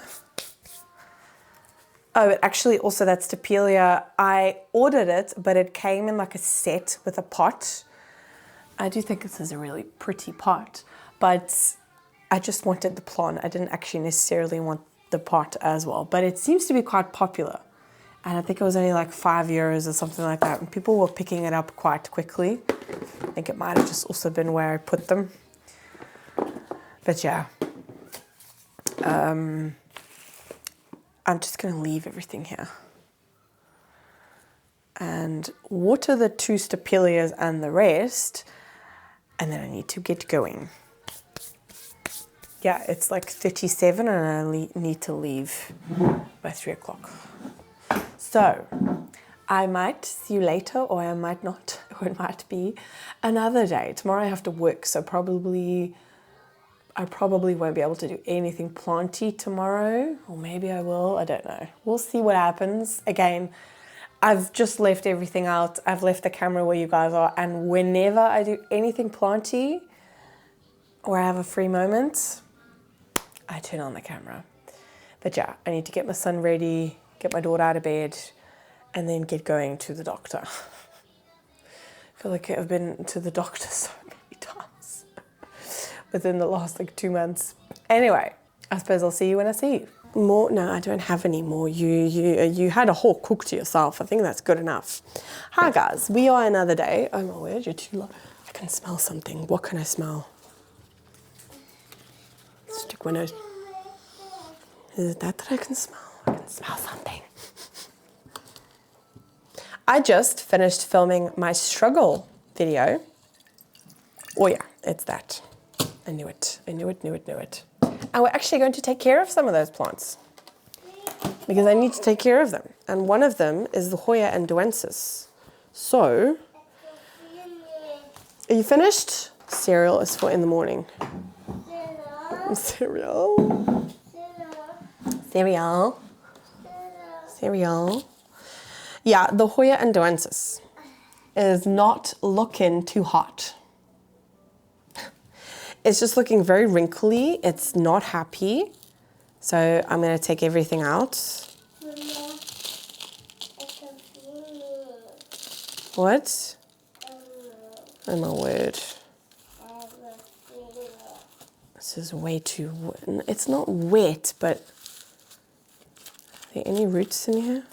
Oh, but actually also that Stapelia, I ordered it, but it came in like a set with a pot. I do think this is a really pretty pot, but I just wanted the plant. I didn't actually necessarily want the pot as well, but it seems to be quite popular. And I think it was only like €5 or something like that. And people were picking it up quite quickly. I think it might have just also been where I put them. But yeah. I'm just going to leave everything here and water the 2 Stapelias and the rest, and then I need to get going. Yeah, it's like 37 and I need to leave by 3 o'clock. So I might see you later, or I might not, or it might be another day. Tomorrow I have to work, so I probably won't be able to do anything planty tomorrow, or maybe I will, I don't know. We'll see what happens. Again, I've just left everything out. I've left the camera where you guys are, and whenever I do anything planty or I have a free moment, I turn on the camera. But yeah, I need to get my son ready, get my daughter out of bed, and then get going to the doctor. I feel like I've been to the doctor so many times within the last like 2 months. Anyway, I suppose I'll see you when I see you. More? No, I don't have any more. You had a whole cook to yourself. I think that's good enough. Hi guys, we are another day. Oh my word, you're too low. I can smell something. What can I smell? Stick my nose. Is it that I can smell? I can smell something. I just finished filming my struggle video. Oh yeah, it's that. I knew it. And we're actually going to take care of some of those plants because I need to take care of them. And one of them is the Hoya and duensis. So, are you finished? Cereal is for in the morning. Cereal. Yeah, the Hoya and duensis is not looking too hot. It's just looking very wrinkly. It's not happy. So I'm going to take everything out. What? Oh my word. This is way too wet. It's not wet, but are there any roots in here?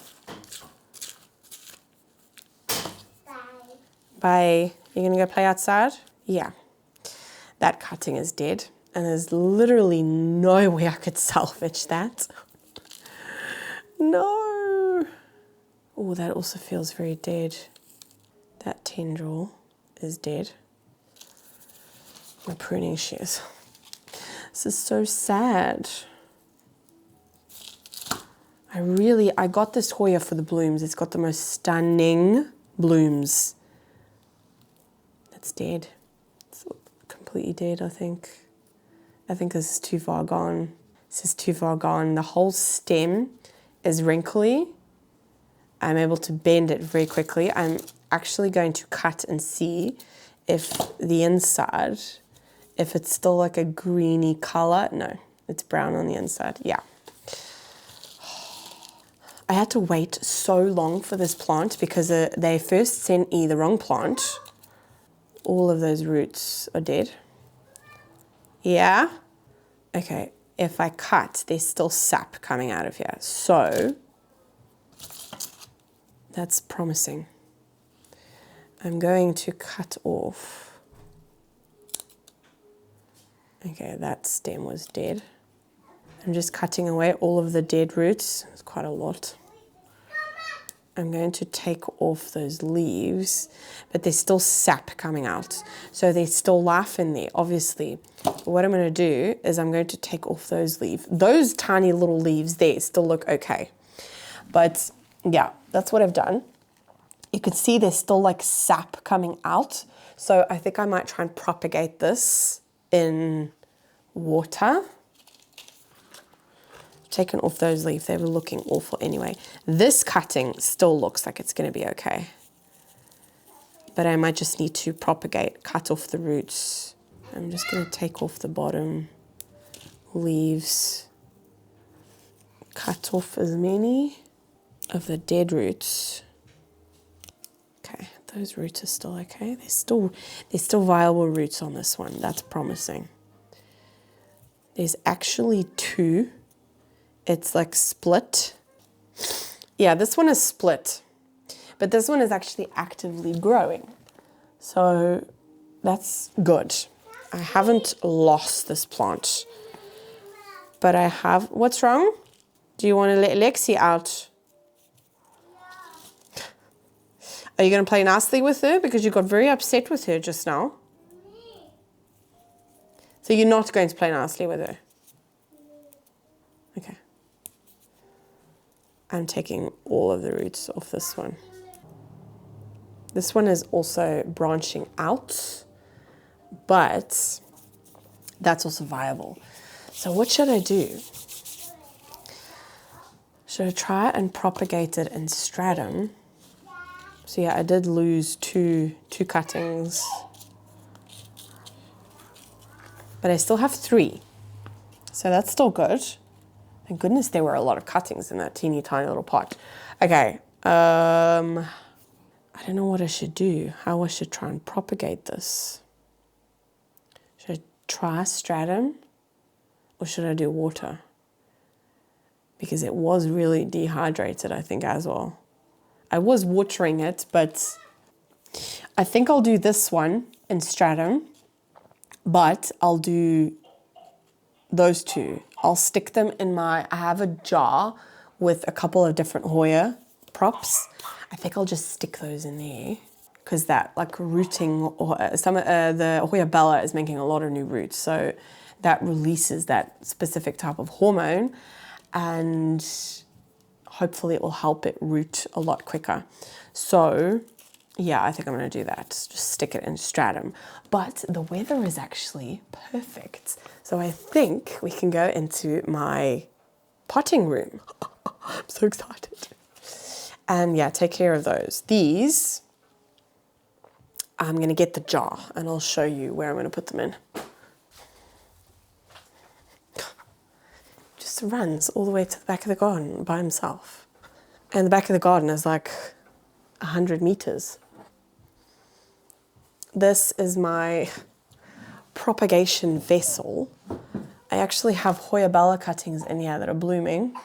Bye. You're going to go play outside? Yeah. That cutting is dead. And there's literally no way I could salvage that. No. Oh, that also feels very dead. That tendril is dead. My pruning shears. This is so sad. I got this Hoya for the blooms. It's got the most stunning blooms. It's dead. It's completely dead, I think. I think this is too far gone. This is too far gone. The whole stem is wrinkly. I'm able to bend it very quickly. I'm actually going to cut and see if the inside, if it's still like a greeny color. No, it's brown on the inside. Yeah. I had to wait so long for this plant because they first sent me the wrong plant. All of those roots are dead. Yeah. Okay, if I cut, there's still sap coming out of here. So that's promising. I'm going to cut off. Okay, that stem was dead. I'm just cutting away all of the dead roots. It's quite a lot. I'm going to take off those leaves, but there's still sap coming out. So there's still life in there, obviously. But what I'm going to do is I'm going to take off those leaves. Those tiny little leaves there still look okay. But yeah, that's what I've done. You can see there's still like sap coming out. So I think I might try and propagate this in water. Taken off those leaves, they were looking awful anyway. This cutting still looks like it's going to be okay. But I might just need to propagate, cut off the roots. I'm just going to take off the bottom leaves. Cut off as many of the dead roots. Okay, those roots are still okay. There's still viable roots on this one. That's promising. There's actually two. It's like split. Yeah, this one is split, but this one is actually actively growing. So that's good. I haven't lost this plant, but I have, what's wrong? Do you want to let Lexi out? Are you going to play nicely with her? Because you got very upset with her just now. So you're not going to play nicely with her? Okay. I'm taking all of the roots off this one. This one is also branching out, but that's also viable. So what should I do? Should I try and propagate it in stratum? So yeah, I did lose two cuttings, but I still have 3. So that's still good. Thank goodness there were a lot of cuttings in that teeny tiny little pot. Okay, I don't know what I should do, how I should try and propagate this. Should I try stratum or should I do water? Because it was really dehydrated, I think, as well. I was watering it, but I think I'll do this one in stratum, but I'll do those 2. I'll stick them in I have a jar with a couple of different Hoya props. I think I'll just stick those in there because that like rooting, or the Hoya bella is making a lot of new roots. So that releases that specific type of hormone and hopefully it will help it root a lot quicker. So yeah, I think I'm going to do that. Just stick it in stratum. But the weather is actually perfect. So I think we can go into my potting room. I'm so excited. And yeah, take care of those. These, I'm going to get the jar and I'll show you where I'm going to put them in. Just runs all the way to the back of the garden by himself. And the back of the garden is like 100 meters. This is my propagation vessel. I actually have Hoya bella cuttings in here that are blooming.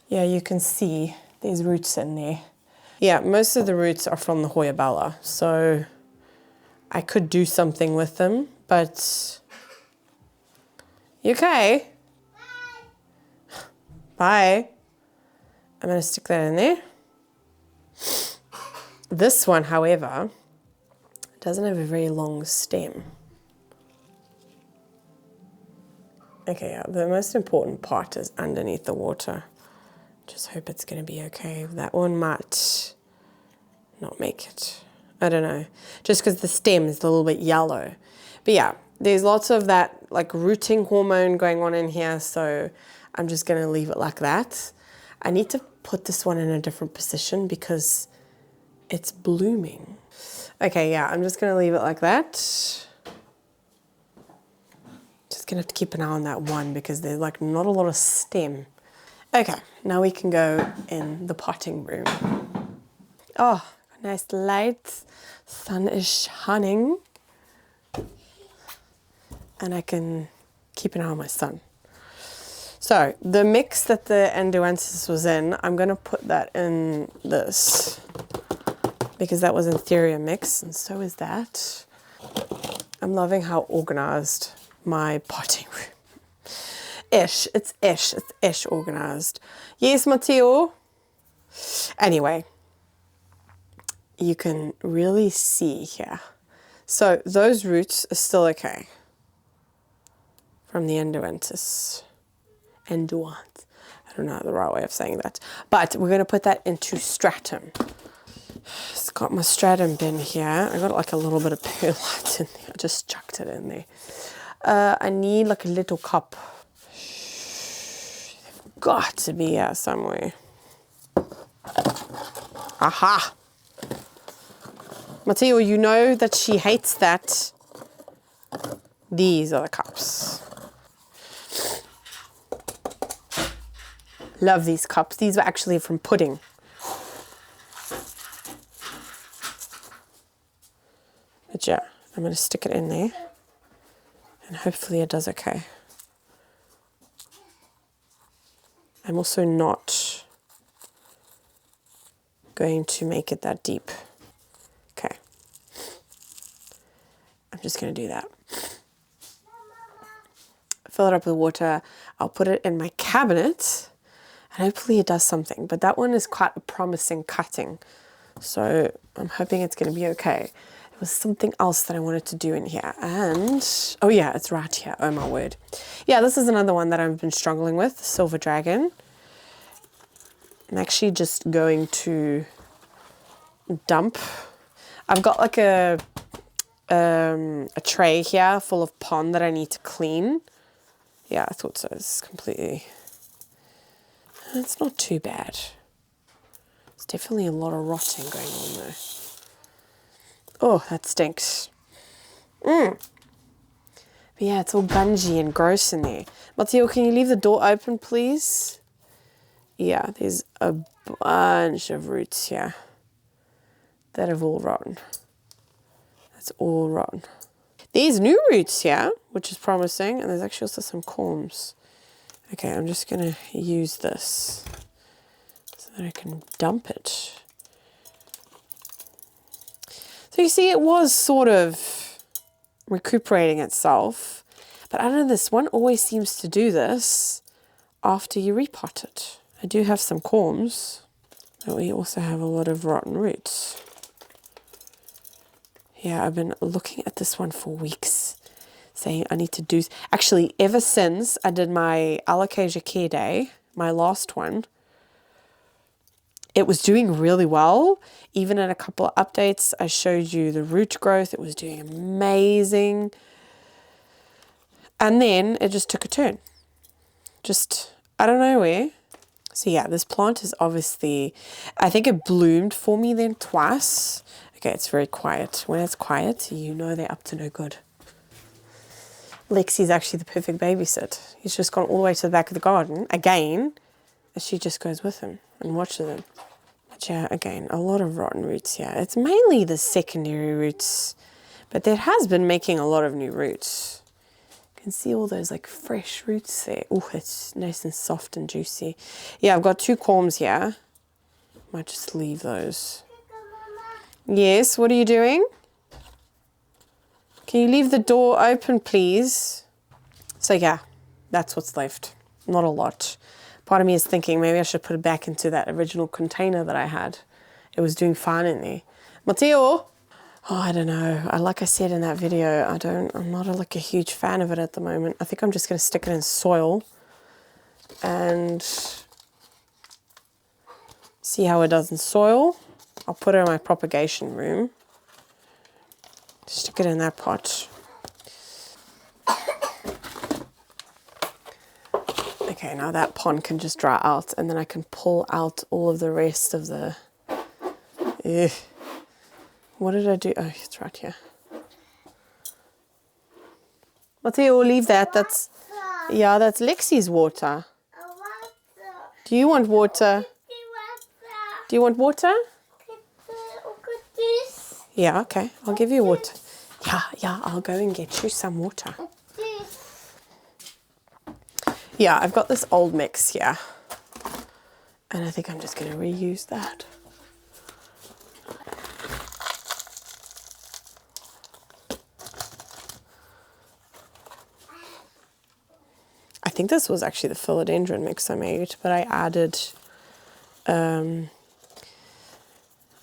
Yeah, you can see these roots in there. Yeah, most of the roots are from the Hoya bella, so I could do something with them, but you okay? Bye. I'm gonna stick that in there. This one, however, doesn't have a very long stem. Okay, yeah, the most important part is underneath the water. Just hope it's going to be okay. That one might not make it. I don't know. Just because the stem is a little bit yellow. But yeah, there's lots of that like rooting hormone going on in here. So I'm just going to leave it like that. I need to put this one in a different position because it's blooming. Okay, yeah, I'm just going to leave it like that. Just going to have to keep an eye on that one because there's like not a lot of stem. Okay, now we can go in the potting room. Oh, nice light. Sun is shining. And I can keep an eye on my son. So the mix that the Endoensis was in, I'm going to put that in this because that was Antheria mix and so is that. I'm loving how organized my potting room. It's ish organized. Yes, Matteo. Anyway, you can really see here. So those roots are still okay from the Endoensis. Endoant. I don't know the right way of saying that. But we're going to put that into stratum. It's got my stratum bin here. I got like a little bit of perlite in there. I just chucked it in there. I need like a little cup. Got to be here somewhere. Aha! Matteo, you know that she hates that. These are the cups. Love these cups. These were actually from pudding. But yeah, I'm going to stick it in there. And hopefully it does okay. I'm also not going to make it that deep. Okay. I'm just going to do that. Fill it up with water. I'll put it in my cabinet. And hopefully it does something. But that one is quite a promising cutting. So I'm hoping it's going to be okay. There was something else that I wanted to do in here. And, oh yeah, it's right here. Oh my word. Yeah, this is another one that I've been struggling with. Silver Dragon. I'm actually just going to dump. I've got like a tray here full of pond that I need to clean. Yeah, I thought so. It's completely... It's not too bad. There's definitely a lot of rotting going on though. Oh, that stinks. But yeah, it's all gungy and gross in there. Matteo, can you leave the door open, please? Yeah, there's a bunch of roots here that have all rotten. That's all rotten. These new roots here, which is promising, and there's actually also some corms. Okay, I'm just going to use this so that I can dump it. So you see, it was sort of recuperating itself, but I don't know, this one always seems to do this after you repot it. I do have some corms. But we also have a lot of rotten roots. Yeah, I've been looking at this one for weeks, saying I need to do... Actually, ever since I did my Alocasia care day, my last one, it was doing really well. Even in a couple of updates, I showed you the root growth. It was doing amazing. And then it just took a turn. Just, I don't know where. So yeah, this plant is obviously, I think it bloomed for me then twice. Okay, it's very quiet. When it's quiet, you know they're up to no good. Lexi's actually the perfect babysit. He's just gone all the way to the back of the garden again, and she just goes with him and watches him. But yeah, again, a lot of rotten roots here. It's mainly the secondary roots, but there has been making a lot of new roots. You can see all those like fresh roots there. Oh, it's nice and soft and juicy. Yeah, I've got 2 corms here. Might just leave those. Yes, what are you doing? Can you leave the door open, please? So yeah, that's what's left. Not a lot. Part of me is thinking maybe I should put it back into that original container that I had. It was doing fine in there. Matteo! Oh, I don't know. Like I said in that video, I'm not like a huge fan of it at the moment. I think I'm just going to stick it in soil and see how it does in soil. I'll put it in my propagation room. Stick it in that pot. Okay, now that pond can just dry out, and then I can pull out all of the rest of the... Ugh. What did I do? Oh, it's right here. Matteo, leave that. That's Lexi's water. Do you want water? Do you want water? Yeah, okay. I'll give you water. Yeah, I'll go and get you some water. Yeah, I've got this old mix here. And I think I'm just going to reuse that. I think this was actually the Philodendron mix I made, but I added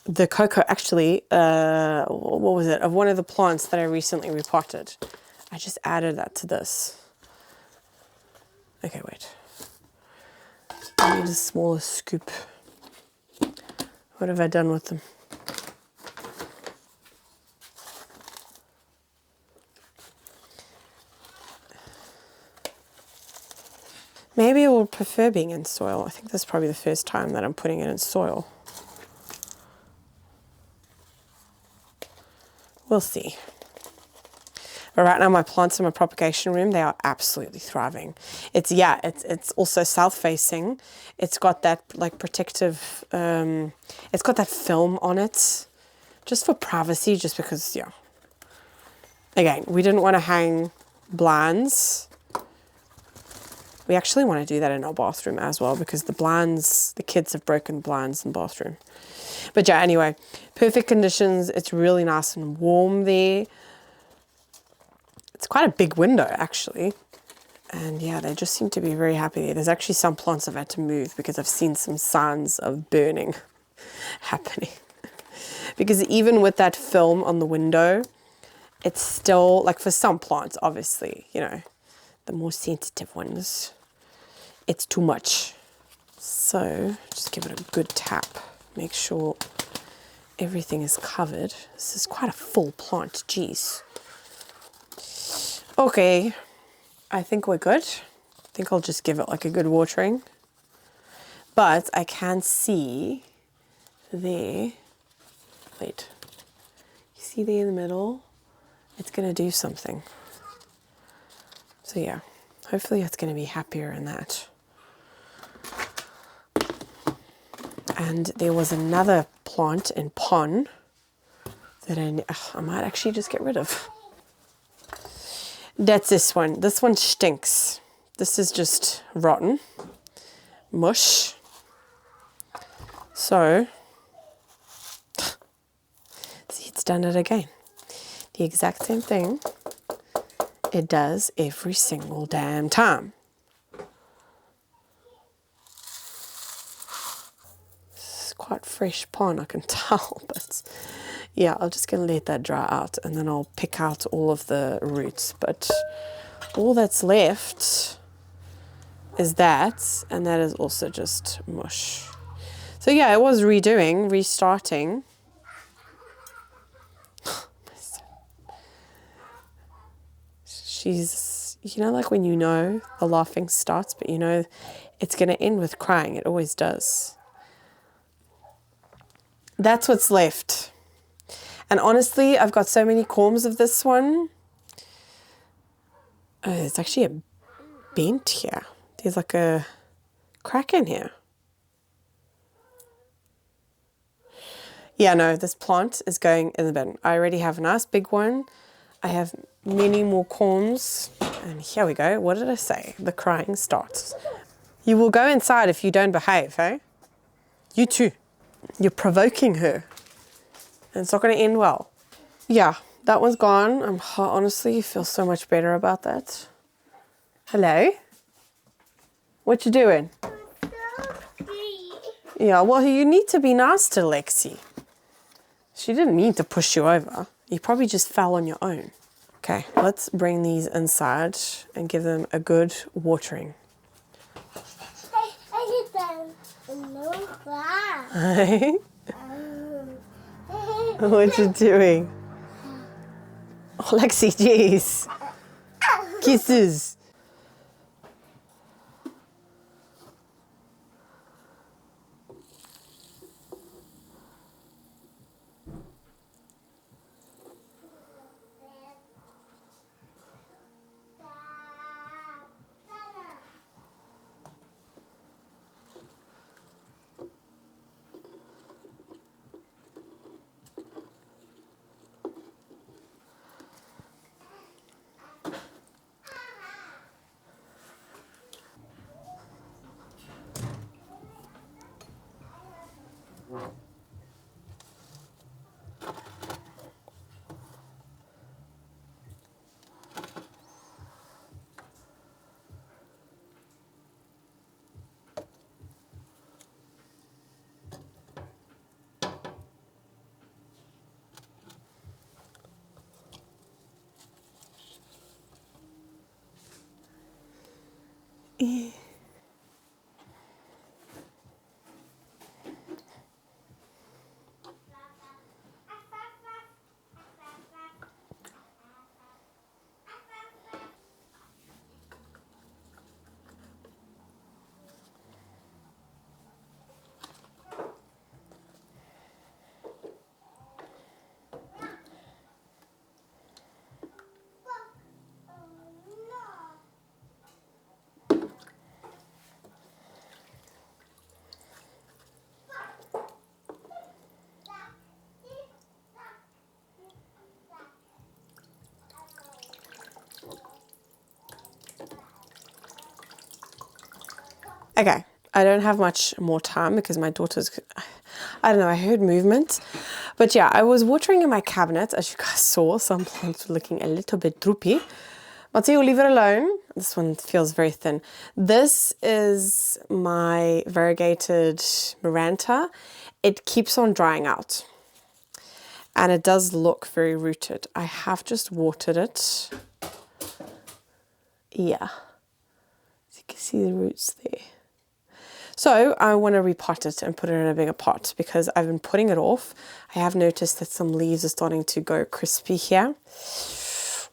the cocoa, actually, what was it, of one of the plants that I recently repotted. I just added that to this. Okay, wait. I need a smaller scoop. What have I done with them? Maybe I would prefer being in soil. I think this is probably the first time that I'm putting it in soil. We'll see. But right now my plants in my propagation room, they are absolutely thriving. It's also south-facing. It's got that like protective, it's got that film on it, just for privacy, just because, yeah. Again, we didn't want to hang blinds. We actually want to do that in our bathroom as well, because the blinds, the kids have broken blinds in the bathroom. But yeah, anyway, perfect conditions. It's really nice and warm there. It's quite a big window, actually. And yeah, they just seem to be very happy there. There's actually some plants I've had to move because I've seen some signs of burning happening. Because even with that film on the window, it's still, like for some plants, obviously, you know, the more sensitive ones, it's too much. So just give it a good tap. Make sure everything is covered. This is quite a full plant, geez. Okay, I think we're good. I think I'll just give it like a good watering. But I can see there, wait, you see there in the middle? It's gonna do something. So yeah, hopefully it's gonna be happier in that. And there was another plant in pon that I might actually just get rid of. That's this one. This one stinks. This is just rotten mush. So, see, it's done it again. The exact same thing it does every single damn time. quite fresh pond, I can tell, but yeah, I'm just going to let that dry out and then I'll pick out all of the roots. But all that's left is that, and that is also just mush. So yeah, it was restarting. She's, you know, like when you know the laughing starts, but you know it's going to end with crying. It always does. That's what's left. And honestly, I've got so many corms of this one. Oh, there's actually a bent here. There's like a crack in here. Yeah, no, this plant is going in the bin. I already have a nice big one. I have many more corms. And here we go. What did I say? The crying starts. You will go inside if you don't behave, hey? You too. You're provoking her. And it's not going to end well. Yeah, that one's gone. I'm honestly feel so much better about that. Hello? What you doing? Yeah, well, you need to be nice to Lexi. She didn't mean to push you over. You probably just fell on your own. Okay, let's bring these inside and give them a good watering. Hey? What you doing? Oh, Lexi, jeez. Kisses. Okay, I don't have much more time because my daughter's, I don't know, I heard movement. But yeah, I was watering in my cabinet, as you guys saw. Some plants were looking a little bit droopy. But you'll leave it alone. This one feels very thin. This is my variegated Maranta. It keeps on drying out. And it does look very rooted. I have just watered it. Yeah. So you can see the roots there. So I want to repot it and put it in a bigger pot because I've been putting it off. I have noticed that some leaves are starting to go crispy here,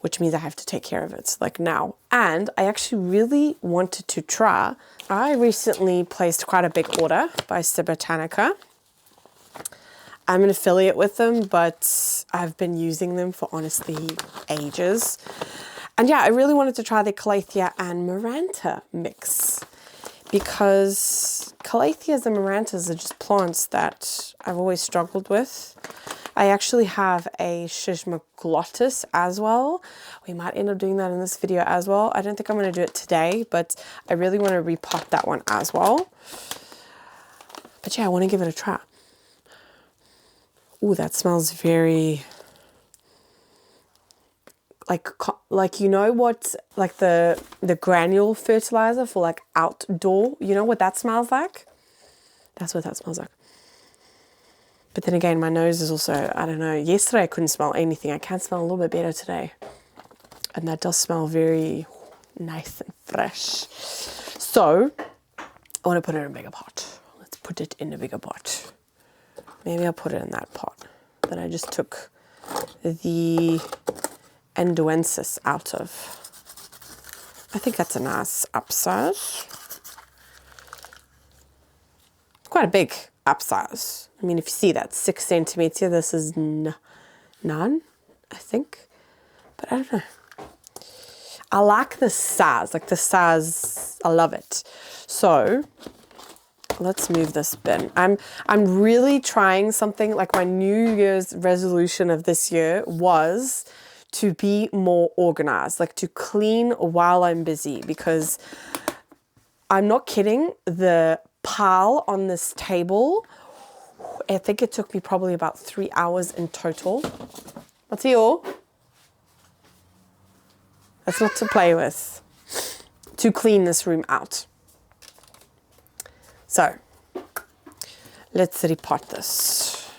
which means I have to take care of it like now. And I actually really wanted to try. I recently placed quite a big order by Stapelia. I'm an affiliate with them, but I've been using them for honestly ages. And yeah, I really wanted to try the Calathea and Maranta mix because Calatheas and Marantas are just plants that I've always struggled with. I actually have a Schisma glottis as well. We might end up doing that in this video as well. I don't think I'm going to do it today, but I really want to repot that one as well. But yeah, I want to give it a try. Ooh, that smells very like you know what, like the granule fertilizer for like outdoor, you know what that smells like? That's what that smells like. But then again, my nose is also, I don't know, yesterday I couldn't smell anything. I can smell a little bit better today. And that does smell very nice and fresh. So, I want to put it in a bigger pot. Let's put it in a bigger pot. Maybe I'll put it in that pot that I just took the endoensis out of. I think that's a nice upsize. Quite a big upsize. I mean, if you see that 6 centimeter, this is none, I think. But I don't know. I like the size, I love it. So let's move this bin. I'm really trying something. Like my New Year's resolution of this year was to be more organized, like to clean while I'm busy, because I'm not kidding, the pile on this table, I think it took me probably about 3 hours in total. What's your? That's not to play with. To clean this room out. So, let's repot this.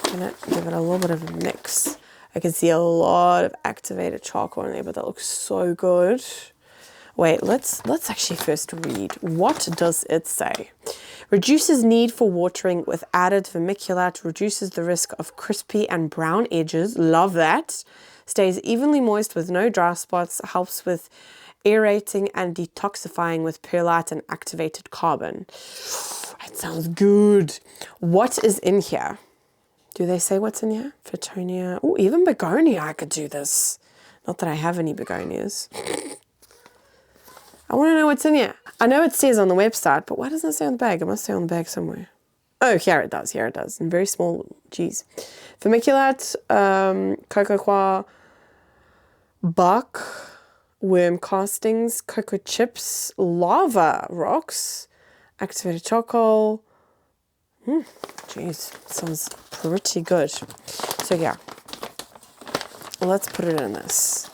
I'm gonna give it a little bit of a mix. I can see a lot of activated charcoal in there, but that looks so good. Wait, let's actually first read. What does it say? Reduces need for watering with added vermiculite, reduces the risk of crispy and brown edges. Love that. Stays evenly moist with no dry spots, helps with aerating and detoxifying with perlite and activated carbon. That sounds good. What is in here? Do they say what's in here? Fittonia. Oh, even begonia, I could do this. Not that I have any begonias. I want to know what's in here. I know it says on the website, but why doesn't it say on the bag? It must say on the bag somewhere. Oh, here it does. Here it does. In very small, geez. Vermiculite, cocoa coir, bark, worm castings, cocoa chips, lava rocks, activated charcoal. Jeez, sounds pretty good. So yeah, let's put it in this.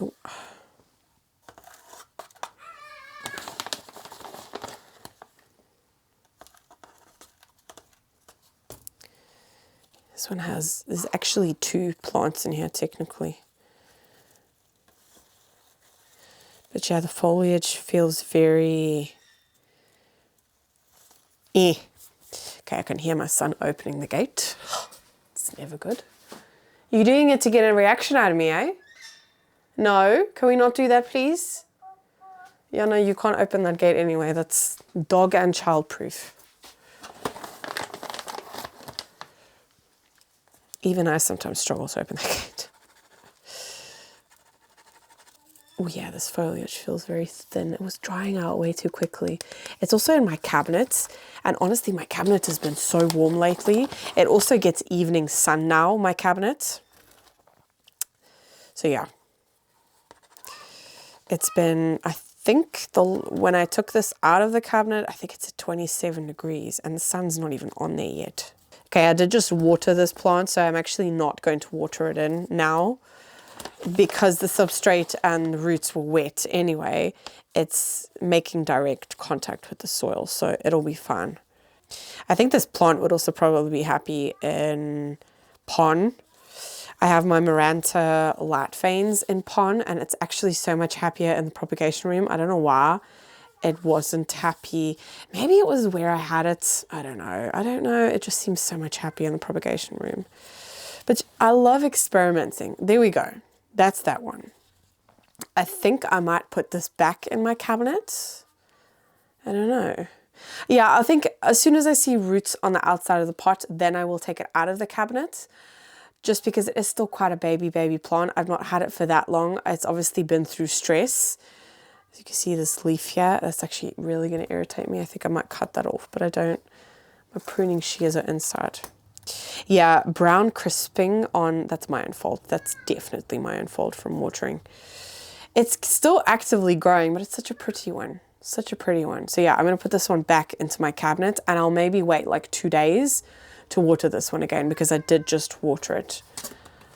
Ooh. This one there's actually 2 plants in here technically. But yeah, the foliage feels very Okay, I can hear my son opening the gate. It's never good. You're doing it to get a reaction out of me, eh? No, can we not do that, please? Yeah, no, you can't open that gate anyway. That's dog and child proof. Even I sometimes struggle to open the gate. Oh yeah, this foliage feels very thin. It was drying out way too quickly. It's also in my cabinet, and honestly, my cabinet has been so warm lately. It also gets evening sun now, my cabinet. So yeah. It's been, I think, when I took this out of the cabinet, I think it's at 27 degrees, and the sun's not even on there yet. Okay, I did just water this plant, so I'm actually not going to water it in now, because the substrate and the roots were wet anyway. It's making direct contact with the soil, so it'll be fine. I think this plant would also probably be happy in pon. I have my Maranta light veins in pon, and it's actually so much happier in the propagation room. I don't know why it wasn't happy. Maybe it was where I had it. I don't know. It just seems so much happier in the propagation room. But I love experimenting. There we go. That's that one. I think I might put this back in my cabinet. I don't know. Yeah, I think as soon as I see roots on the outside of the pot, then I will take it out of the cabinet, just because it is still quite a baby plant. I've not had it for that long. It's obviously been through stress. As you can see this leaf here, that's actually really going to irritate me. I think I might cut that off, but I don't. My pruning shears are inside. Yeah, brown crisping on, that's my own fault. That's definitely my own fault from watering. It's still actively growing, but it's such a pretty one. Such a pretty one. So yeah, I'm going to put this one back into my cabinet, and I'll maybe wait like 2 days to water this one again, because I did just water it.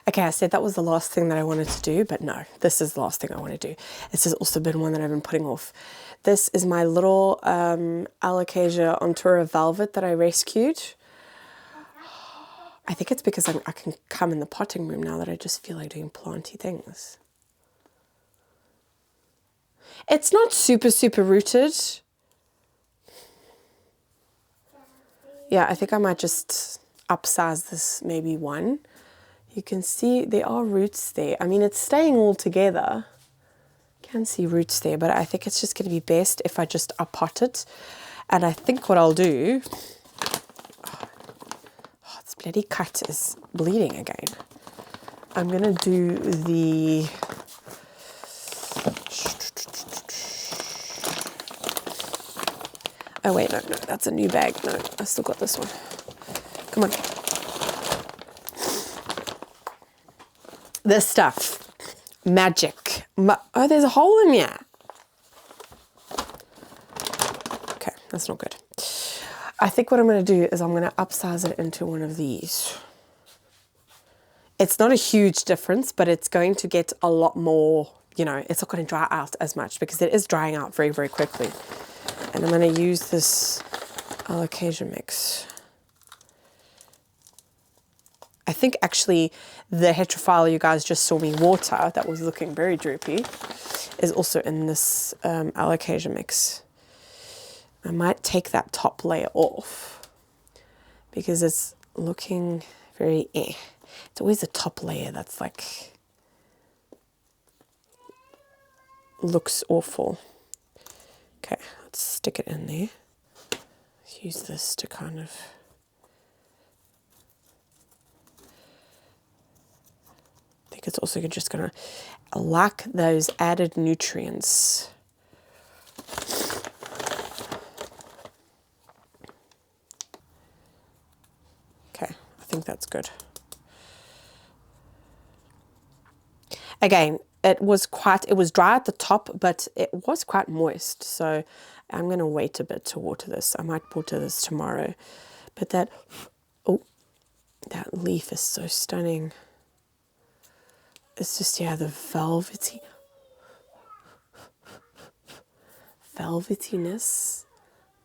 Okay, I said that was the last thing that I wanted to do, but no, this is the last thing I want to do. This has also been one that I've been putting off. This is my little Alocasia ontura velvet that I rescued. I think it's because I can come in the potting room now that I just feel like doing planty things. It's not super, super rooted. Yeah, I think I might just upsize this maybe one. You can see there are roots there. I mean, it's staying all together. Can see roots there, but I think it's just going to be best if I just uppot it. And I think what I'll do... Oh, this bloody cut is bleeding again. I'm going to do the... Oh wait, no, that's a new bag. No, I still got this one. Come on. This stuff, magic. Oh, there's a hole in here. Okay, that's not good. I think what I'm going to do is I'm going to upsize it into one of these. It's not a huge difference, but it's going to get a lot more, you know, it's not going to dry out as much because it is drying out very, very quickly. And I'm going to use this Alocasia mix. I think actually the heterophile you guys just saw me water, that was looking very droopy, is also in this Alocasia mix. I might take that top layer off because it's looking very It's always the top layer that's like, looks awful. Okay, let's stick it in there. Let's use this to kind of... I think it's also just going to lack those added nutrients. Okay, I think that's good. Again, it was dry at the top, but it was quite moist. So I'm going to wait a bit to water this. I might water this tomorrow. But that leaf is so stunning. It's just, yeah, the velvetiness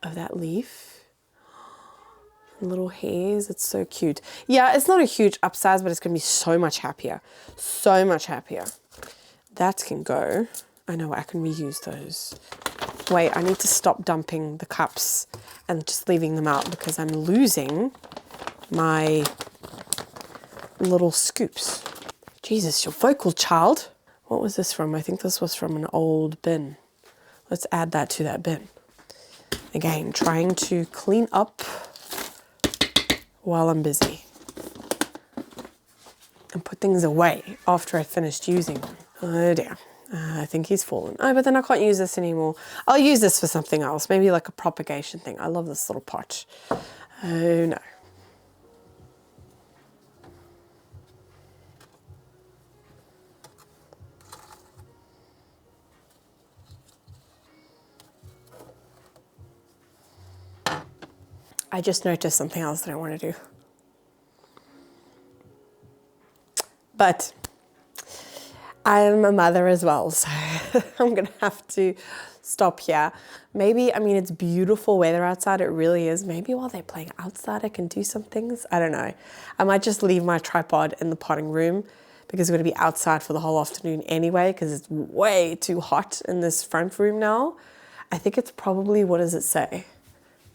of that leaf. Little hairs, it's so cute. Yeah, it's not a huge upsize, but it's going to be so much happier. So much happier. That can go. I know I can reuse those. Wait, I need to stop dumping the cups and just leaving them out because I'm losing my little scoops. Jesus, you're vocal, child. What was this from? I think this was from an old bin. Let's add that to that bin. Again, trying to clean up while I'm busy and put things away after I finished using them. Oh dear, I think he's fallen. Oh, but then I can't use this anymore. I'll use this for something else, maybe like a propagation thing. I love this little pot. Oh no. I just noticed something else that I want to do. But I'm a mother as well, so I'm going to have to stop here. Maybe, I mean, it's beautiful weather outside. It really is. Maybe while they're playing outside, I can do some things. I don't know. I might just leave my tripod in the potting room because we're going to be outside for the whole afternoon anyway because it's way too hot in this front room now. I think it's probably, what does it say?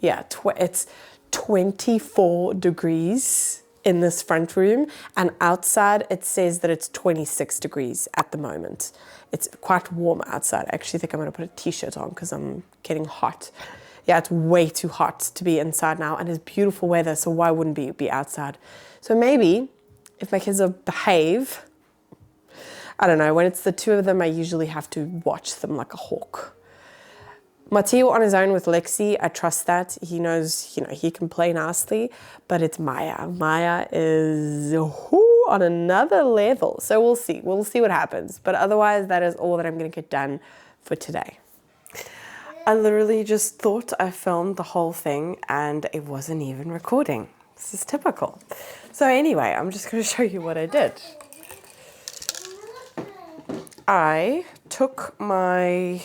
Yeah, it's 24 degrees in this front room, and outside it says that it's 26 degrees at the moment. It's quite warm outside. I actually think I'm going to put a t-shirt on because I'm getting hot. Yeah, it's way too hot to be inside now, and it's beautiful weather, so why wouldn't we be outside? So maybe if my kids behave, I don't know, when it's the two of them, I usually have to watch them like a hawk. Mateo on his own with Lexi, I trust that. He knows, you know, he can play nicely, but it's Maya. Maya is on another level. So we'll see. We'll see what happens. But otherwise, that is all that I'm going to get done for today. I literally just thought I filmed the whole thing and it wasn't even recording. This is typical. So anyway, I'm just going to show you what I did. I took my...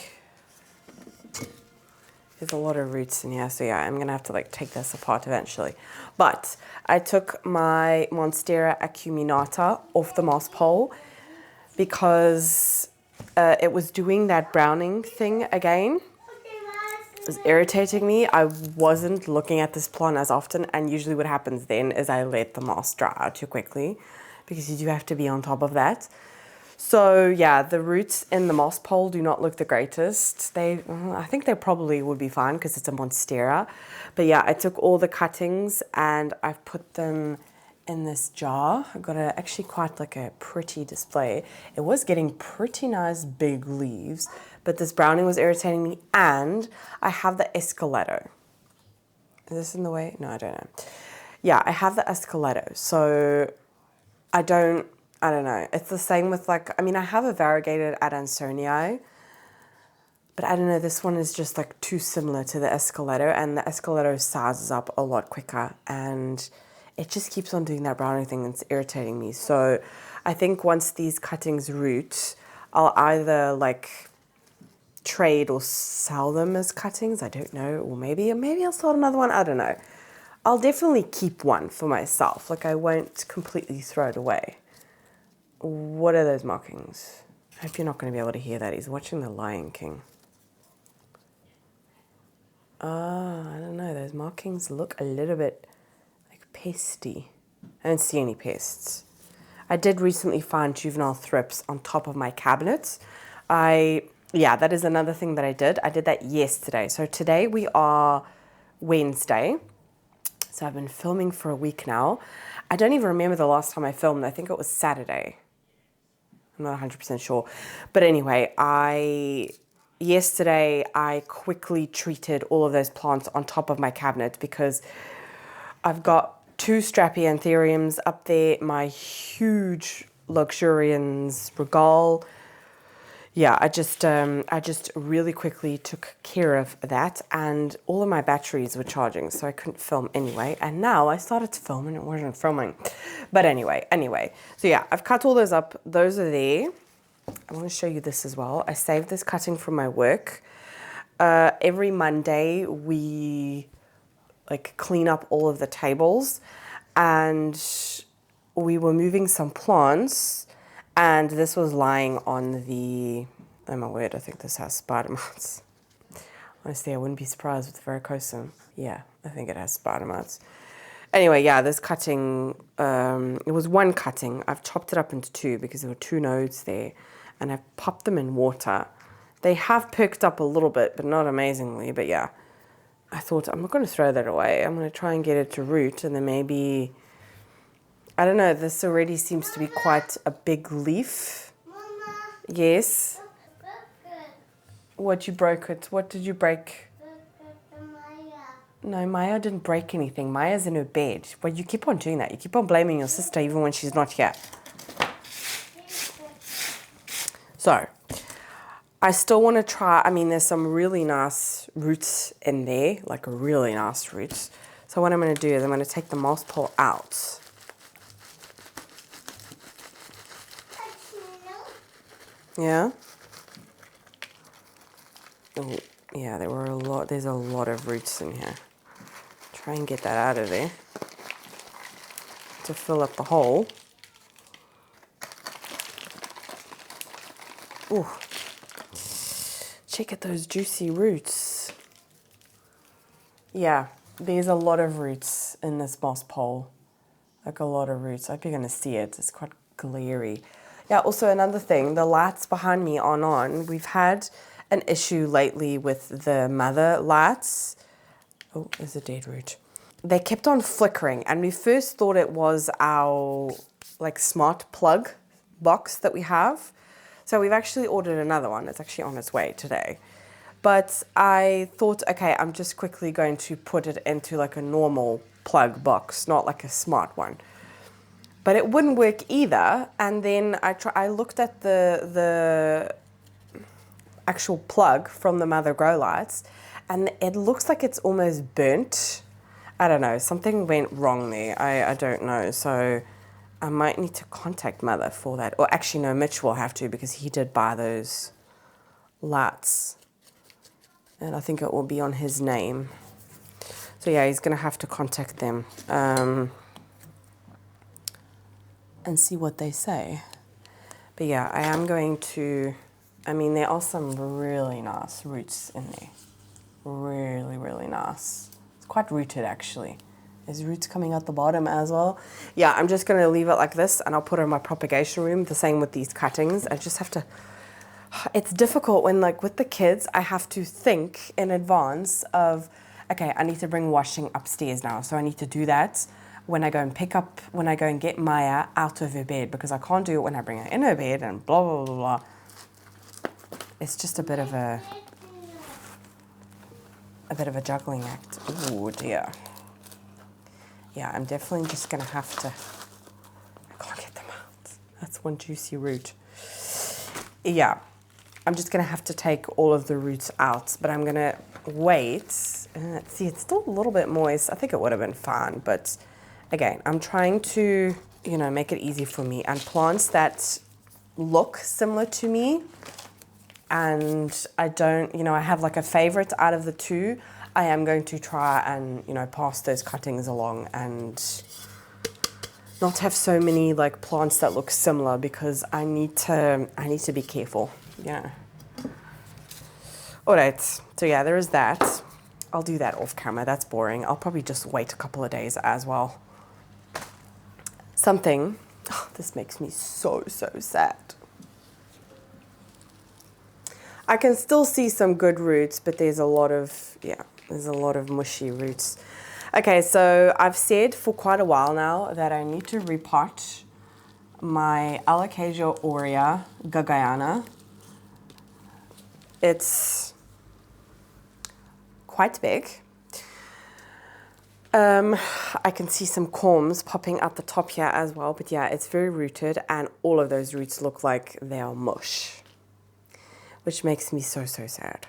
there's a lot of roots in here, so yeah, I'm gonna have to like take this apart eventually. But I took my Monstera acuminata off the moss pole because it was doing that browning thing again. It was irritating me. I wasn't looking at this plant as often, and usually what happens then is I let the moss dry out too quickly because you do have to be on top of that. So yeah, the roots in the moss pole do not look the greatest. I think they probably would be fine because it's a Monstera. But yeah, I took all the cuttings and I've put them in this jar. I've got actually quite like a pretty display. It was getting pretty nice big leaves, but this browning was irritating me, and I have the escalato. Is this in the way? No, I don't know. Yeah, I have the escalato, so I don't know. It's the same with like, I mean, I have a variegated Adansonii, but I don't know, this one is just like too similar to the escalato, and the escalato sizes up a lot quicker, and it just keeps on doing that browning thing, and it's irritating me. So I think once these cuttings root, I'll either like trade or sell them as cuttings, I don't know, or maybe I'll sell another one, I don't know. I'll definitely keep one for myself, like I won't completely throw it away. What are those markings? I hope you're not going to be able to hear that. He's watching The Lion King. I don't know, those markings look a little bit like pesty. I don't see any pests. I did recently find juvenile thrips on top of my cabinets. Yeah, that is another thing that I did. I did that yesterday. So today we are Wednesday. So I've been filming for a week now. I don't even remember the last time I filmed. I think it was Saturday. I'm not 100% sure. But anyway, yesterday I quickly treated all of those plants on top of my cabinet because I've got 2 Strapiantheriums up there, my huge Luxurians Regal. Yeah, I just really quickly took care of that, and all of my batteries were charging, so I couldn't film anyway. And now I started to film and it wasn't filming. But anyway. So yeah, I've cut all those up. Those are there. I want to show you this as well. I saved this cutting from my work. Every Monday we like clean up all of the tables, and we were moving some plants, and this was lying on the, oh my word, I think this has spider mites. Honestly, I wouldn't be surprised with varicosum. Yeah, I think it has spider mites. Anyway, yeah, this cutting, it was one cutting. I've chopped it up into 2 because there were 2 nodes there, and I've popped them in water. They have perked up a little bit, but not amazingly, but yeah. I thought, I'm not going to throw that away. I'm going to try and get it to root, and then maybe, I don't know, this already seems to be quite a big leaf. Mama. Yes. Broke it. What, you broke it? What did you break? Maya. No, Maya didn't break anything. Maya's in her bed. Well, you keep on doing that. You keep on blaming your sister even when she's not here. So, I still want to try, I mean, there's some really nice roots in there, like really nice roots. So what I'm going to do is I'm going to take the moss pole out. Yeah? Oh, yeah, there's a lot of roots in here. Try and get that out of there to fill up the hole. Ooh. Check out those juicy roots. Yeah, there's a lot of roots in this moss pole. Like a lot of roots. I hope you're going to see it. It's quite glary. Yeah, also another thing, the lights behind me aren't on. We've had an issue lately with the mother lights. Oh, there's a dead root. They kept on flickering, and we first thought it was our like smart plug box that we have. So we've actually ordered another one. It's actually on its way today. But I thought, okay, I'm just quickly going to put it into like a normal plug box, not like a smart one. But it wouldn't work either. And then I looked at the actual plug from the mother grow lights, and it looks like it's almost burnt. I don't know, something went wrong there. I don't know. So I might need to contact mother for that. Or actually, no, Mitch will have to because he did buy those lights. and I think it will be on his name. So yeah, he's gonna have to contact them and see what they say. But yeah, I am going to, I mean, there are some really nice roots in there. Really, really nice. It's quite rooted actually. There's roots coming out the bottom as well. Yeah, I'm just gonna leave it like this and I'll put it in my propagation room. The same with these cuttings. I just have to, it's difficult when like with the kids, I have to think in advance of, okay, I need to bring washing upstairs now. So I need to do that when I go and when I go and get Maya out of her bed, because I can't do it when I bring her in her bed and blah, blah, blah, blah. It's just a bit of a juggling act. Oh dear. Yeah, I'm definitely just gonna have to, I can't get them out. That's one juicy root. Yeah, I'm just gonna have to take all of the roots out, but I'm gonna wait. See, it's still a little bit moist. I think it would have been fine, but again, I'm trying to, you know, make it easy for me. And plants that look similar to me, and I don't, you know, I have like a favorite out of the two, I am going to try and, you know, pass those cuttings along and not have so many like plants that look similar, because I need to be careful, you know. All right, so yeah, there is that. I'll do that off camera, that's boring. I'll probably just wait a couple of days as well. Something, oh, this makes me so sad. I can still see some good roots, but there's a lot of, yeah, there's a lot of mushy roots. Okay, so I've said for quite a while now that I need to repot my Alocasia aurea gagayana. It's quite big. I can see some corms popping out the top here as well, but yeah, it's very rooted and all of those roots look like they are mush, which makes me so sad.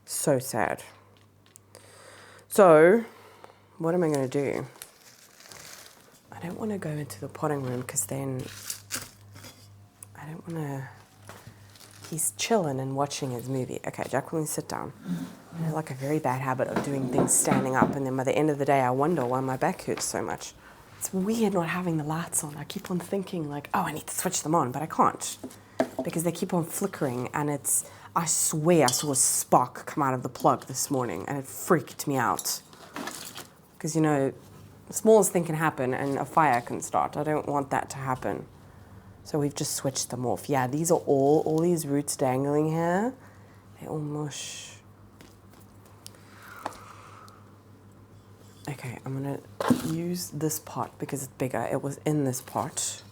So sad. So, what am I going to do? I don't want to go into the potting room because then I don't want to... He's chilling and watching his movie. Okay, Jacqueline, sit down. I have like a very bad habit of doing things standing up, and then by the end of the day, I wonder why my back hurts so much. It's weird not having the lights on. I keep on thinking like, oh, I need to switch them on, but I can't because they keep on flickering, and it's... I swear I saw a spark come out of the plug this morning, and it freaked me out. Because, you know, the smallest thing can happen and a fire can start. I don't want that to happen. So we've just switched them off. Yeah, these are all these roots dangling here. They're all mush. Okay, I'm gonna use this pot because it's bigger. It was in this pot.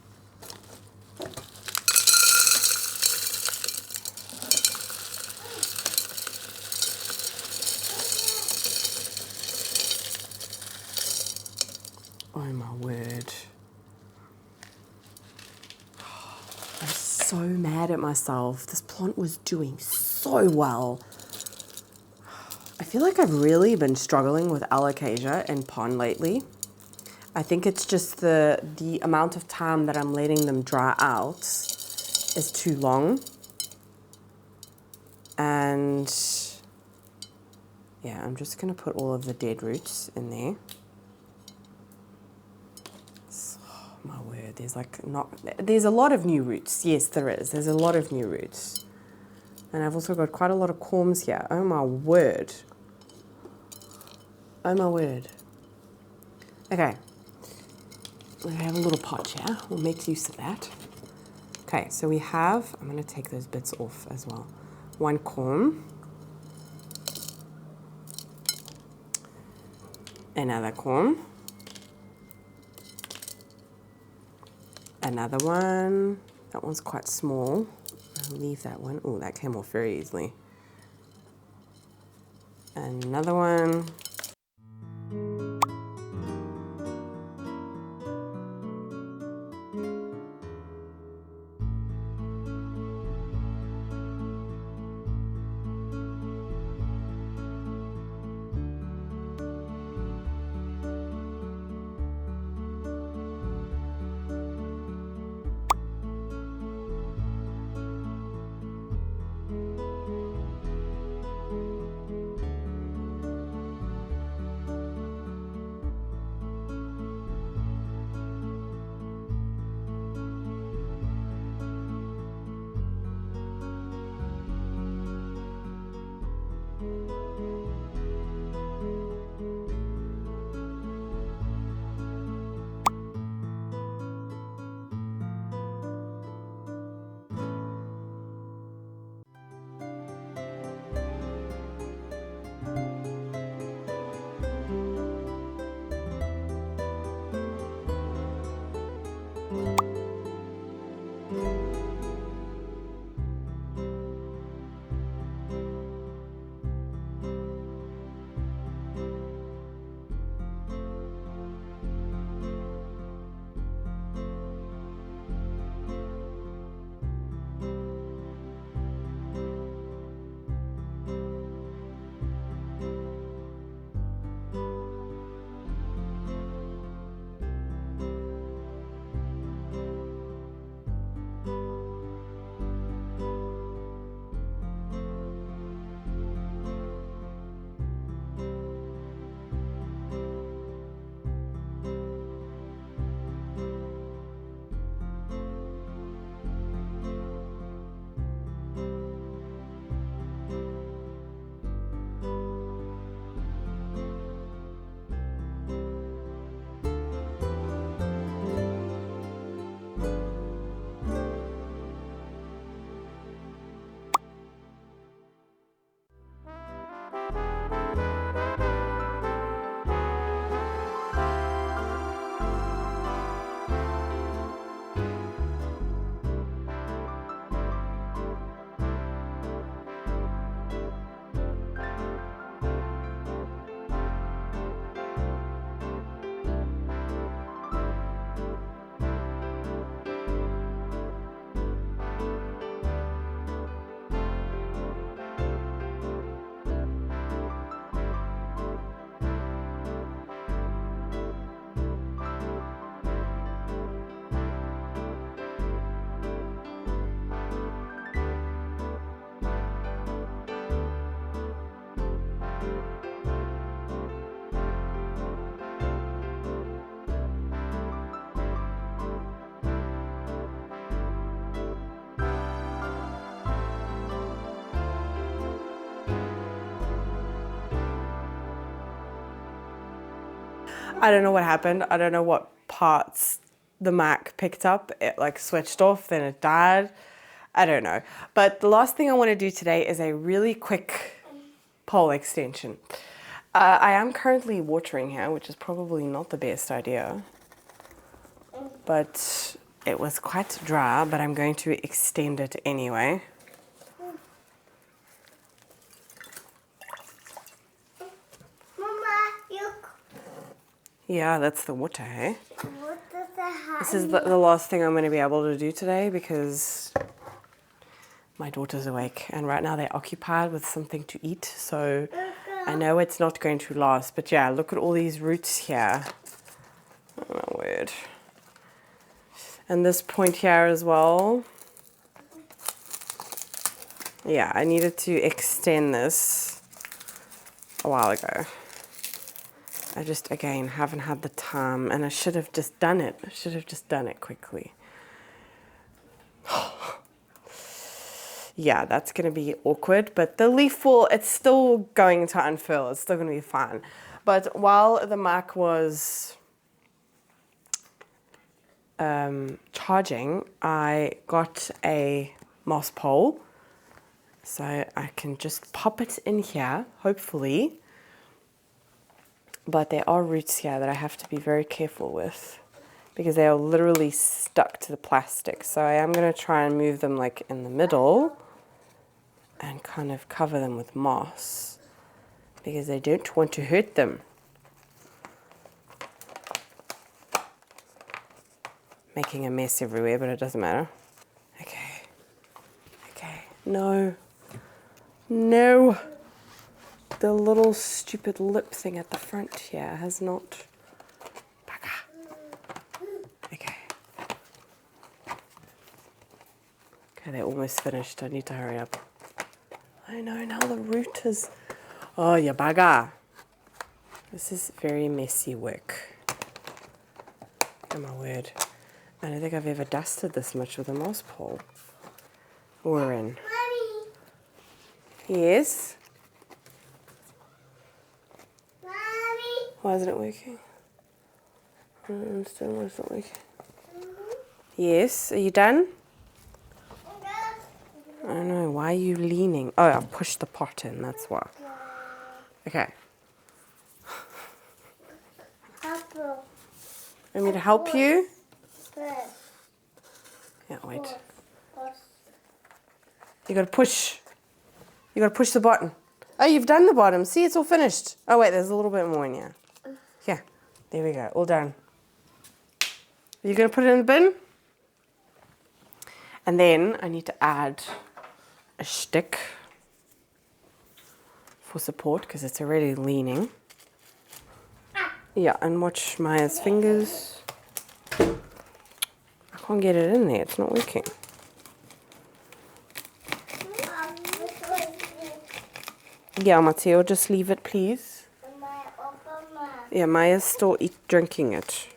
Oh my word. I'm so mad at myself. This plant was doing so well. I feel like I've really been struggling with Alocasia in pond lately. I think it's just the amount of time that I'm letting them dry out is too long. And yeah, I'm just gonna put all of the dead roots in there. My word, there's a lot of new roots. Yes, there is. There's a lot of new roots. And I've also got quite a lot of corms here. Oh my word. Oh my word. Okay. We have a little pot here. We'll make use of that. Okay, so we have, I'm going to take those bits off as well. One corm. Another corm. Another one. That one's quite small. I'll leave that one. Oh, that came off very easily. Another one. I don't know what happened. I don't know what parts the Mac picked up. It like switched off, then it died. I don't know. But the last thing I want to do today is a really quick pole extension. I am currently watering here, which is probably not the best idea. But it was quite dry, but I'm going to extend it anyway. Mama, look. Yeah, that's the water, hey? What does that have? This is the last thing I'm going to be able to do today because my daughter's awake and right now they're occupied with something to eat. So I know it's not going to last. But yeah, look at all these roots here. Oh my word. And this point here as well. Yeah, I needed to extend this a while ago. I just, again, haven't had the time and I should have just done it. I should have just done it quickly. Yeah, that's going to be awkward, but the leaf will, it's still going to unfurl. It's still going to be fine. But while the Mac was charging, I got a moss pole. So I can just pop it in here, hopefully. But there are roots here that I have to be very careful with because they are literally stuck to the plastic. So I am going to try and move them like in the middle and kind of cover them with moss because I don't want to hurt them. Making a mess everywhere, but it doesn't matter. Okay. Okay. No. No. The little stupid lip thing at the front here has not... Okay. Okay, they're almost finished. I need to hurry up. I know, now the root is... Oh, ya bugger. This is very messy work. Oh my word. I don't think I've ever dusted this much with a moss pole. We're in. Mommy. Yes? Mommy. Why isn't it working? I don't understand why it's not working. Yes, are you done? I don't know, why are you leaning? Oh, I pushed the pot in, that's why. Okay. Apple. Want me to help you? First. Yeah, wait. First. You gotta push. You gotta push the button. Oh, you've done the bottom. See, it's all finished. Oh, wait, there's a little bit more in here. Yeah, there we go, all done. Are you gonna put it in the bin? And then I need to add a stick for support because it's already leaning. Yeah, and watch Maya's fingers. I can't get it in there, it's not working. Yeah, Mateo, just leave it, please. Yeah, Maya's still drinking it.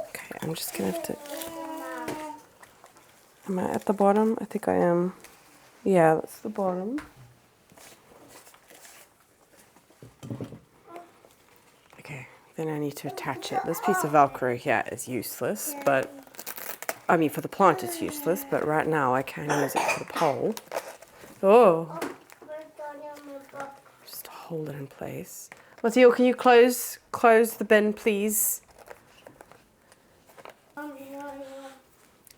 Okay, I'm just gonna have to... Am I at the bottom? I think I am. Yeah, that's the bottom. Okay, then I need to attach it. This piece of Velcro here is useless, but... I mean, for the plant it's useless, but right now I can use it for the pole. Oh! Just to hold it in place. Mateo, can you close the bin, please?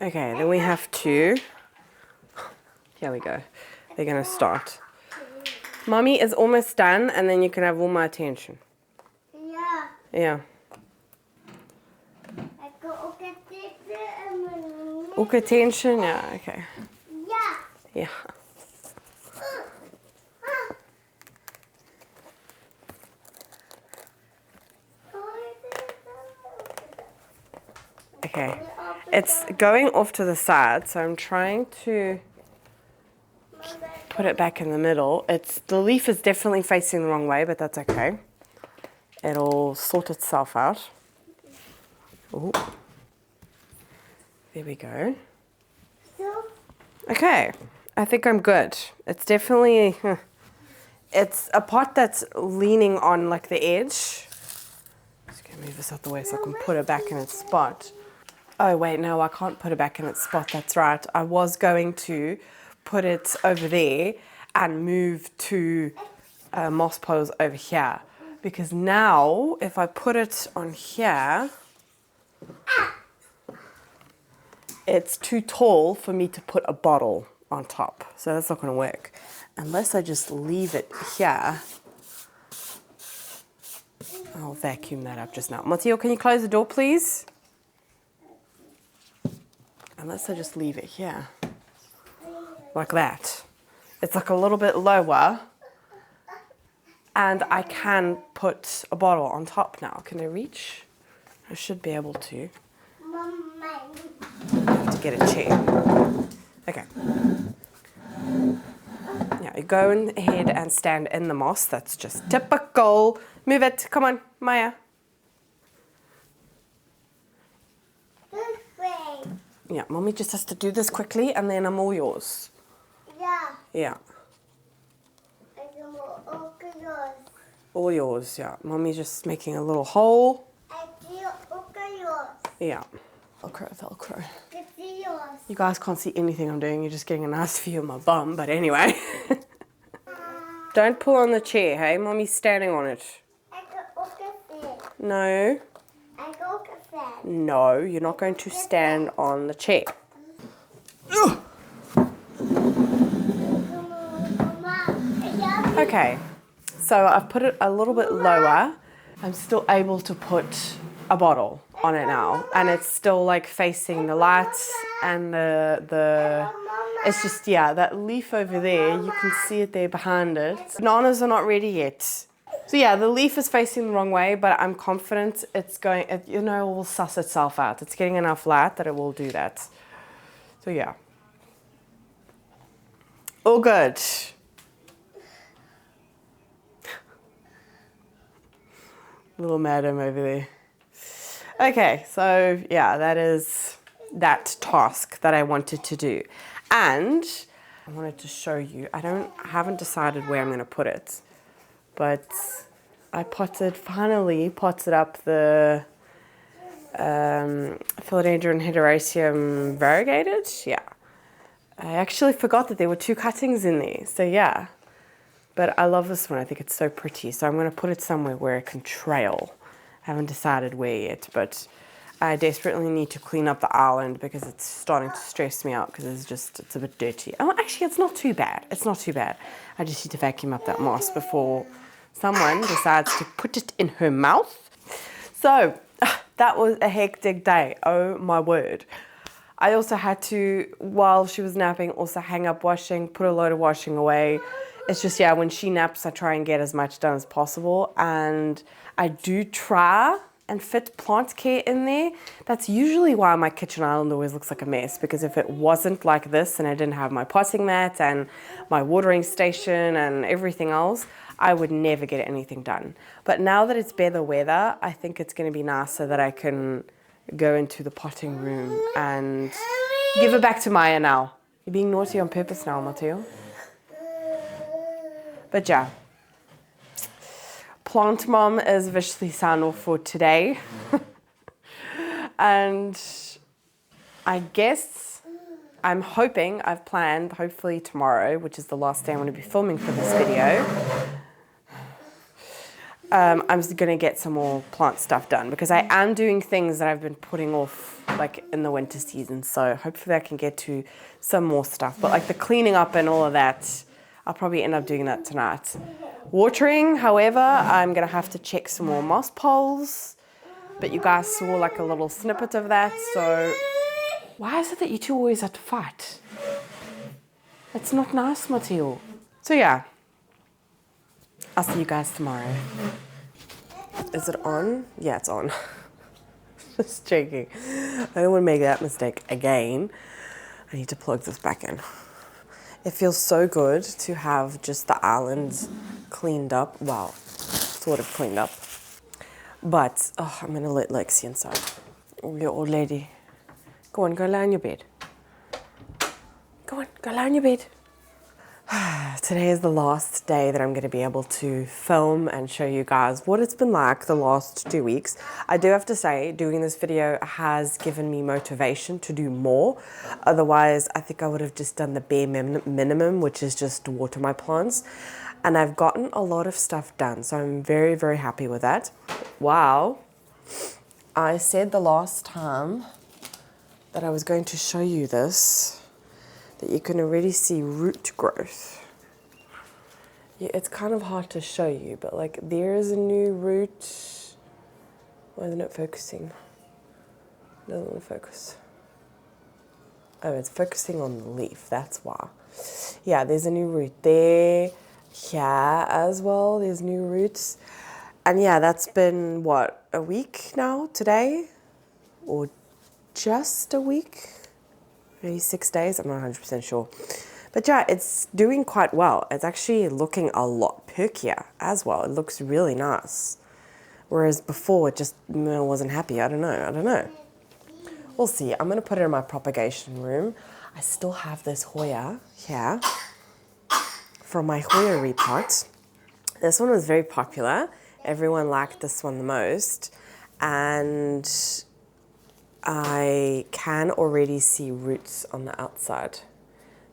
Okay, then we have to... Here we go. They're going to start. Mommy is almost done, and then you can have all my attention. Yeah. Yeah. Ook attention? Yeah, okay. Yeah. Yeah. Okay. It's going off to the side, so I'm trying to put it back in the middle. The leaf is definitely facing the wrong way, but that's okay. It'll sort itself out. Ooh. There we go. Okay, I think I'm good. It's definitely It's a pot that's leaning on like the edge. Just gonna move this out the way so I can put it back in its spot. Oh wait, no, I can't put it back in its spot, that's right. I was going to put it over there and move to moss piles over here. Because now, if I put it on here, it's too tall for me to put a bottle on top. So that's not gonna work. Unless I just leave it here. I'll vacuum that up just now. Matteo, can you close the door, please? Unless I just leave it here. Like that. It's like a little bit lower. And I can put a bottle on top now. Can I reach? I should be able to. I have to get a chair. Okay. Now you go ahead and stand in the moss. That's just typical. Move it. Come on, Maya. Yeah, Mommy just has to do this quickly and then I'm all yours. Yeah. Yeah. Yours. All yours, yeah. Mommy's just making a little hole. I see yours. Yeah. Velcro, Velcro. I see yours. You guys can't see anything I'm doing. You're just getting a nice view of my bum. But anyway. Don't pull on the chair, hey? Mommy's standing on it. I go okay. No. I go okay. No, you're not going to stand on the chair. Okay, so I've put it a little bit lower. I'm still able to put a bottle on it now, and it's still like facing the lights and it's just, yeah, that leaf over there, you can see it there behind it. Bananas are not ready yet. So yeah, the leaf is facing the wrong way, but I'm confident it's going, it will suss itself out. It's getting enough light that it will do that. So yeah. All good. Little madam over there. Okay, so yeah, that is that task that I wanted to do. And I wanted to show you, I haven't decided where I'm going to put it, but I finally potted up the Philodendron hederaceum variegated. Yeah. I actually forgot that there were 2 cuttings in there, so yeah. But I love this one. I think it's so pretty. So I'm going to put it somewhere where it can trail. I haven't decided where yet, but I desperately need to clean up the island because it's starting to stress me out because it's a bit dirty. Oh, actually, it's not too bad. It's not too bad. I just need to vacuum up that moss before someone decides to put it in her mouth. So that was a hectic day. Oh, my word. I also had to, while she was napping, also hang up washing, put a load of washing away. It's just, yeah, when she naps, I try and get as much done as possible. And I do try and fit plant care in there. That's usually why my kitchen island always looks like a mess, because if it wasn't like this and I didn't have my potting mat and my watering station and everything else, I would never get anything done. But now that it's better weather, I think it's going to be nice so that I can go into the potting room and give it back to Maya now. You're being naughty on purpose now, Matteo. But yeah, Plant Mom is officially signed off for today. And I guess, I'm hoping, I've planned, hopefully tomorrow, which is the last day I'm going to be filming for this video, I'm just going to get some more plant stuff done because I am doing things that I've been putting off like in the winter season. So hopefully I can get to some more stuff. But like the cleaning up and all of that, I'll probably end up doing that tonight. Watering, however, I'm going to have to check some more moss poles. But you guys saw like a little snippet of that. So why is it that you two always have to fight? It's not nice, Matteo. So yeah. I'll see you guys tomorrow. Is it on? Yeah, it's on. Just checking. I don't want to make that mistake again. I need to plug this back in. It feels so good to have just the islands cleaned up. Well, sort of cleaned up. But, oh, I'm going to let Lexi inside. Oh, your old lady. Go on, go lie on your bed. Go on, go lie on your bed. Today is the last day that I'm going to be able to film and show you guys what it's been like the last 2 weeks. I do have to say, doing this video has given me motivation to do more. Otherwise, I think I would have just done the bare minimum, which is just water my plants. And I've gotten a lot of stuff done, so I'm very, very happy with that. Wow. I said the last time that I was going to show you this, that you can already see root growth. Yeah, it's kind of hard to show you, but like there's a new root. Why isn't it focusing? It doesn't want to focus. Oh, it's focusing on the leaf, that's why. Yeah, there's a new root there. Here as well, there's new roots. And yeah, that's been, what, a week now today? Or just a week? Maybe 6 days, I'm not 100% sure. But yeah, it's doing quite well. It's actually looking a lot perkier as well. It looks really nice. Whereas before, it just wasn't happy. I don't know. We'll see. I'm going to put it in my propagation room. I still have this Hoya here from my Hoya repot. This one was very popular. Everyone liked this one the most. And I can already see roots on the outside.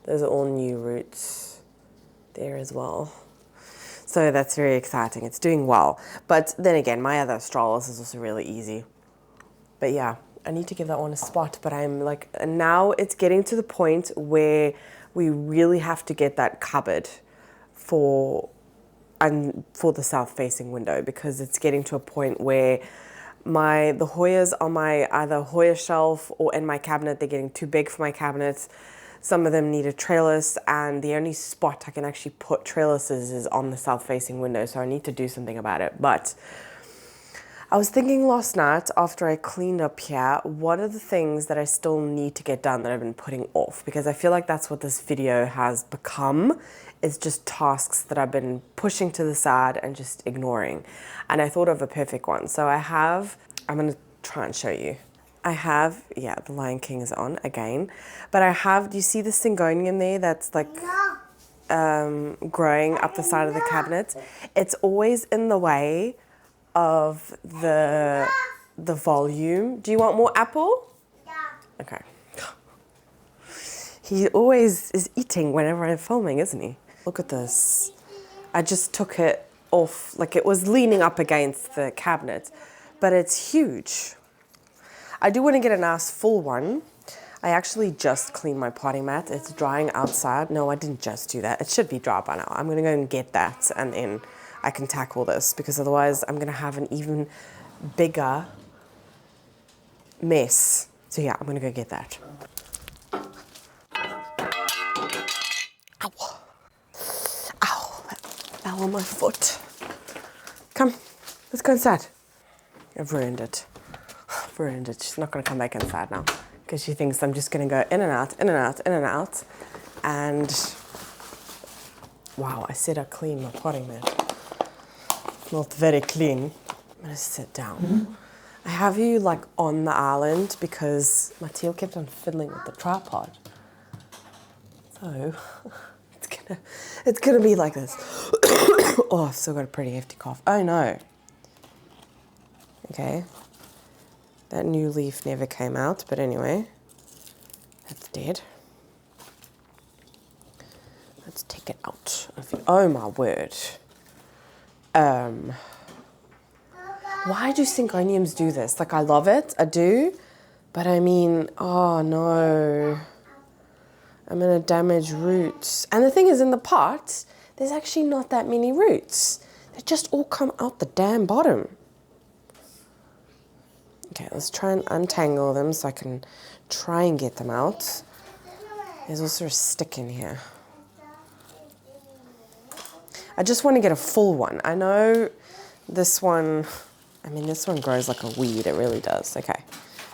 Those are all new roots there as well. So that's very exciting. It's doing well. But then again, my other Astralis is also really easy. But yeah, I need to give that one a spot. But I'm like, now it's getting to the point where we really have to get that cupboard for the south-facing window, because it's getting to a point where the Hoyas on my either Hoya shelf or in my cabinet, they're getting too big for my cabinets. Some of them need a trellis, and the only spot I can actually put trellises is on the south-facing window, so I need to do something about it. But I was thinking last night after I cleaned up here, what are the things that I still need to get done that I've been putting off? Because I feel like that's what this video has become. It's just tasks that I've been pushing to the side and just ignoring. And I thought of a perfect one. So I'm going to try and show you. I have, yeah, the Lion King is on again. But I have, do you see the Syngonium there that's like growing up the side of the cabinet? It's always in the way of the volume. Do you want more apple? Yeah. Okay. He always is eating whenever I'm filming, isn't he? Look at this. I just took it off, like it was leaning up against the cabinet, but it's huge. I do want to get a nice full one. I actually just cleaned my potting mat. It's drying outside. No, I didn't just do that. It should be dry by now. I'm going to go and get that, and then I can tackle this, because otherwise I'm going to have an even bigger mess. So yeah, I'm going to go get that. Ow. Ow, that fell on my foot. Come, let's go inside. I've ruined it. I've ruined it. She's not going to come back inside now, because she thinks I'm just going to go in and out, in and out, in and out. And wow, I said I cleaned my potting mat. Not very clean. I'm going to sit down. I have you like on the island because Matteo kept on fiddling with the tripod. So it's gonna be like this. Oh, I've still got a pretty hefty cough. Oh no. Okay. That new leaf never came out, but anyway, that's dead. Let's take it out. Oh my word. Why do Syngoniums do this? Like, I love it, I do, but I mean, oh no. I'm gonna damage roots. And the thing is, in the pot, there's actually not that many roots. They just all come out the damn bottom. Okay, let's try and untangle them so I can try and get them out. There's also a stick in here. I just want to get a full one. I know this one, I mean, this one grows like a weed, it really does. Okay,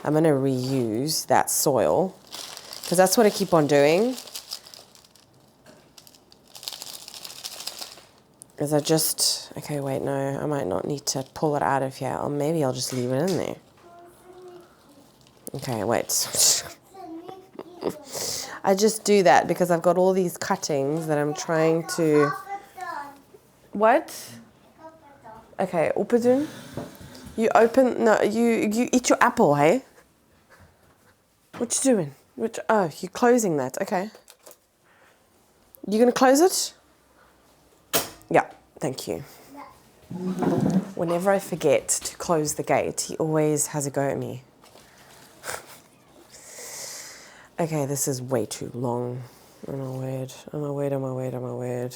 I'm going to reuse that soil, because that's what I keep on doing. Is I just, okay, wait, no, I might not need to pull it out of here, or maybe I'll just leave it in there. Okay, wait. I just do that because I've got all these cuttings that I'm trying to... What? Okay, openen. You open... No, you eat your apple, hey? What you doing? Oh, you're closing that. Okay. You gonna close it? Yeah, thank you. Whenever I forget to close the gate, he always has a go at me. Okay, this is way too long. Oh my word, oh my word, oh my word, oh my word.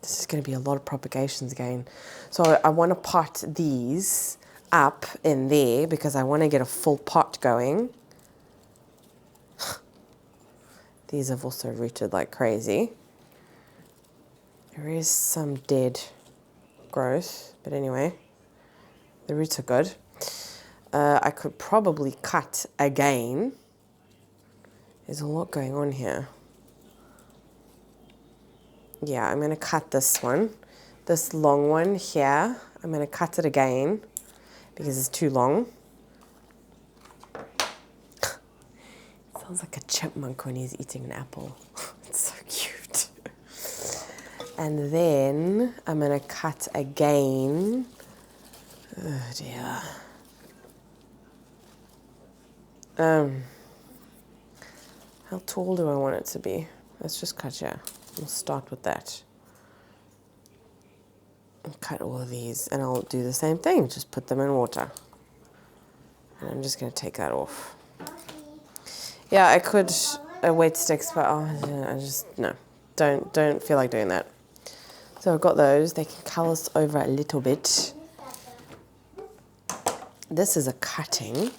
This is going to be a lot of propagations again. So I want to pot these up in there because I want to get a full pot going. These have also rooted like crazy. There is some dead growth, but anyway, the roots are good. I could probably cut again. There's a lot going on here. Yeah, I'm going to cut this one. This long one here, I'm going to cut it again because it's too long. Sounds like a chipmunk when he's eating an apple. It's so cute. And then I'm going to cut again. Oh dear. How tall do I want it to be? Let's just cut here. We'll start with that. And cut all of these, and I'll do the same thing. Just put them in water. And I'm just going to take that off. Yeah, I could wait sticks, but I just no, don't feel like doing that. So I've got those. They can callus over a little bit. This is a cutting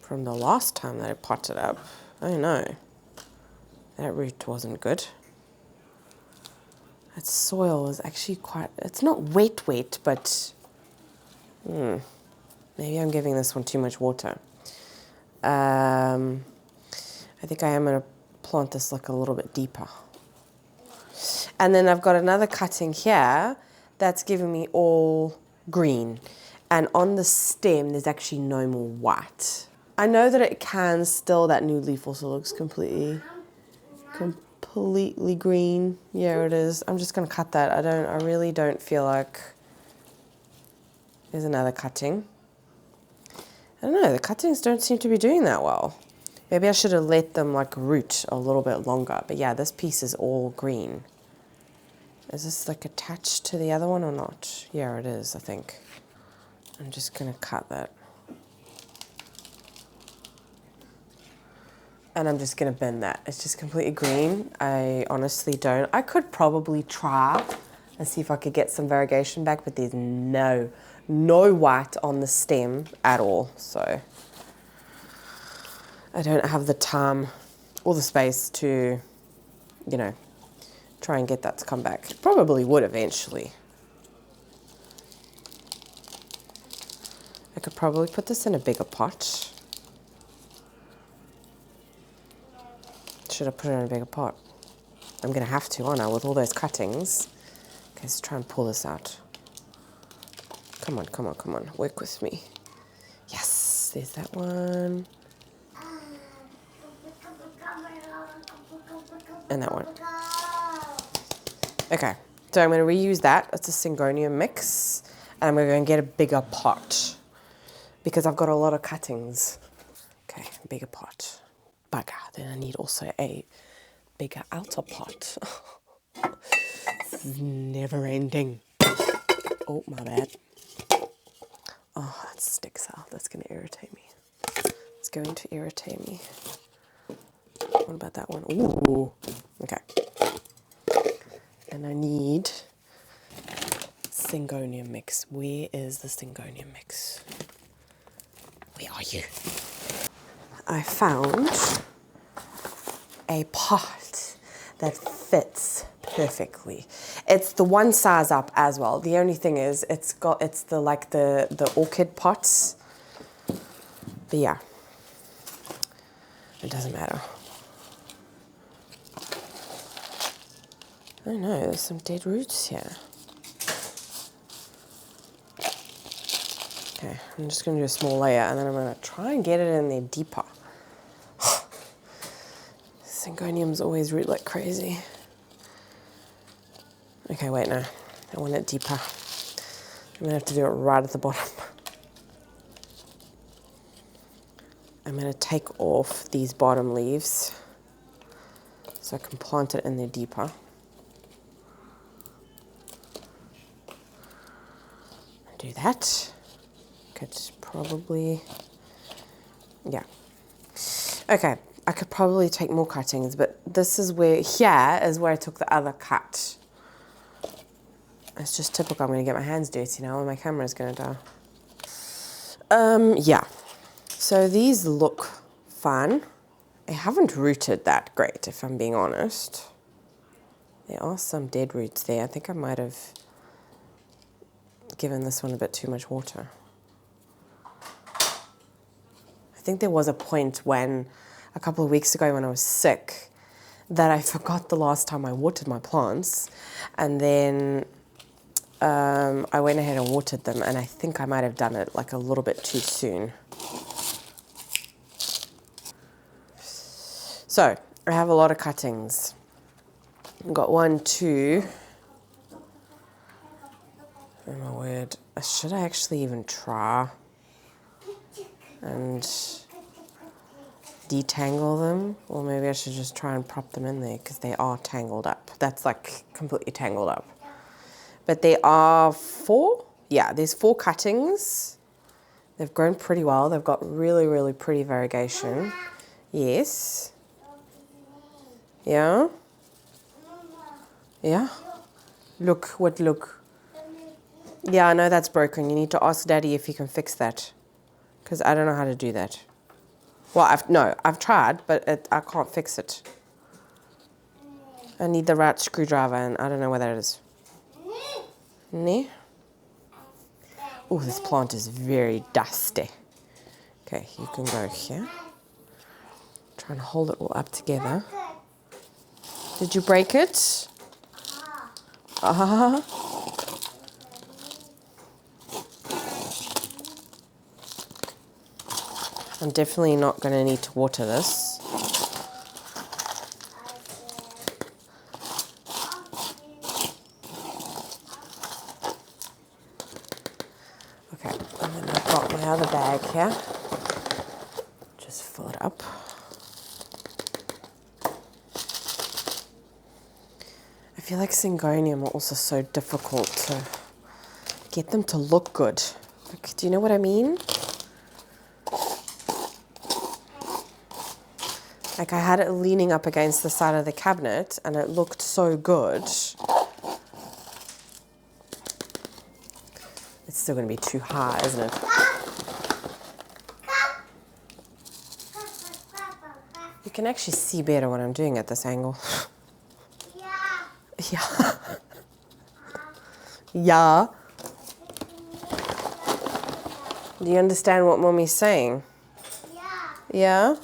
from the last time that I potted up. Oh no, that root wasn't good. That soil is actually quite, it's not wet, but maybe I'm giving this one too much water. I think I am going to plant this like a little bit deeper. And then I've got another cutting here that's giving me all green. And on the stem, there's actually no more white. I know that it can still, that new leaf also looks completely green. Yeah, it is. I'm just going to cut that. I really don't feel like there's another cutting. I don't know, the cuttings don't seem to be doing that well. Maybe I should have let them like root a little bit longer. But yeah, this piece is all green. Is this like attached to the other one or not? Yeah, it is, I think. I'm just going to cut that. And I'm just going to bend that. It's just completely green. I honestly don't. I could probably try and see if I could get some variegation back, but there's no white on the stem at all. So I don't have the time or the space to, you know, try and get that to come back. It probably would eventually. I could probably put this in a bigger pot. Should I put it in a bigger pot? I'm going to have to, aren't I, with all those cuttings. Okay, let's try and pull this out. Come on, come on, come on. Work with me. Yes, there's that one. And that one. Okay, so I'm going to reuse that. It's a Syngonium mix. And I'm going to go and get a bigger pot. Because I've got a lot of cuttings. Okay, bigger pot. Bugger. Then I need also a bigger outer pot. This is never ending. Oh, my bad. Oh, that sticks out. That's going to irritate me. It's going to irritate me. What about that one? Ooh. Okay. And I need Syngonium mix. Where is the Syngonium mix? Where are you? I found a pot that fits perfectly. It's the one size up as well. The only thing is it's the orchid pots. But yeah, it doesn't matter. I don't know, there's some dead roots here. Okay, I'm just going to do a small layer and then I'm going to try and get it in there deeper. Syngoniums always root like crazy. Okay, wait, no. I want it deeper. I'm gonna have to do it right at the bottom. I'm gonna take off these bottom leaves so I can plant it in there deeper. Do that. Could probably, yeah. Okay, I could probably take more cuttings, but this is where, here is where I took the other cut. It's just typical, I'm gonna get my hands dirty now and my camera's gonna die. Yeah, so these look fun. They haven't rooted that great, if I'm being honest. There are some dead roots there. I think I might have given this one a bit too much water. I think there was a point when, a couple of weeks ago when I was sick, that I forgot the last time I watered my plants, and then I went ahead and watered them, and I think I might have done it like a little bit too soon. So, I have a lot of cuttings. I've got 1, 2. Oh my word. Should I actually even try and detangle them? Or maybe I should just try and prop them in there because they are tangled up. That's like completely tangled up. But there are 4. Yeah, there's 4 cuttings. They've grown pretty well. They've got really, really pretty variegation. Yes. Yeah. Yeah. Look, what look? Yeah, I know that's broken. You need to ask Daddy if he can fix that. Because I don't know how to do that. Well, I've tried, but I can't fix it. I need the right screwdriver, and I don't know where that is. Nee? Oh, this plant is very dusty. Okay, you can go here. Try and hold it all up together. Did you break it? Ah. I'm definitely not going to need to water this. Okay, and then I've got my other bag here. Just fill it up. I feel like Syngonium are also so difficult to get them to look good. Like, do you know what I mean? Like, I had it leaning up against the side of the cabinet and it looked so good. It's still going to be too high, isn't it? You can actually see better what I'm doing at this angle. Yeah. Yeah. Do you understand what Mommy's saying? Yeah?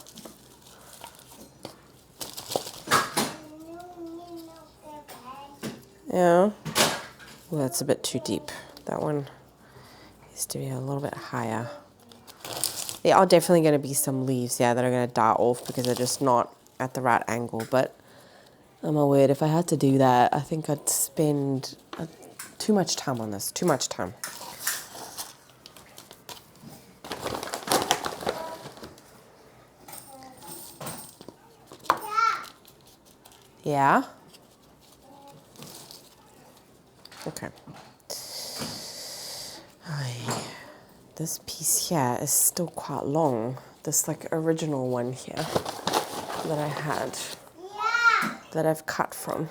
Yeah. Well, that's a bit too deep. That one needs to be a little bit higher. There are definitely going to be some leaves, yeah, that are going to die off because they're just not at the right angle. But, oh my word, if I had to do that, I think I'd spend too much time on this. Too much time. Yeah? Okay. This piece here is still quite long. This like original one here that I had, that I've cut from.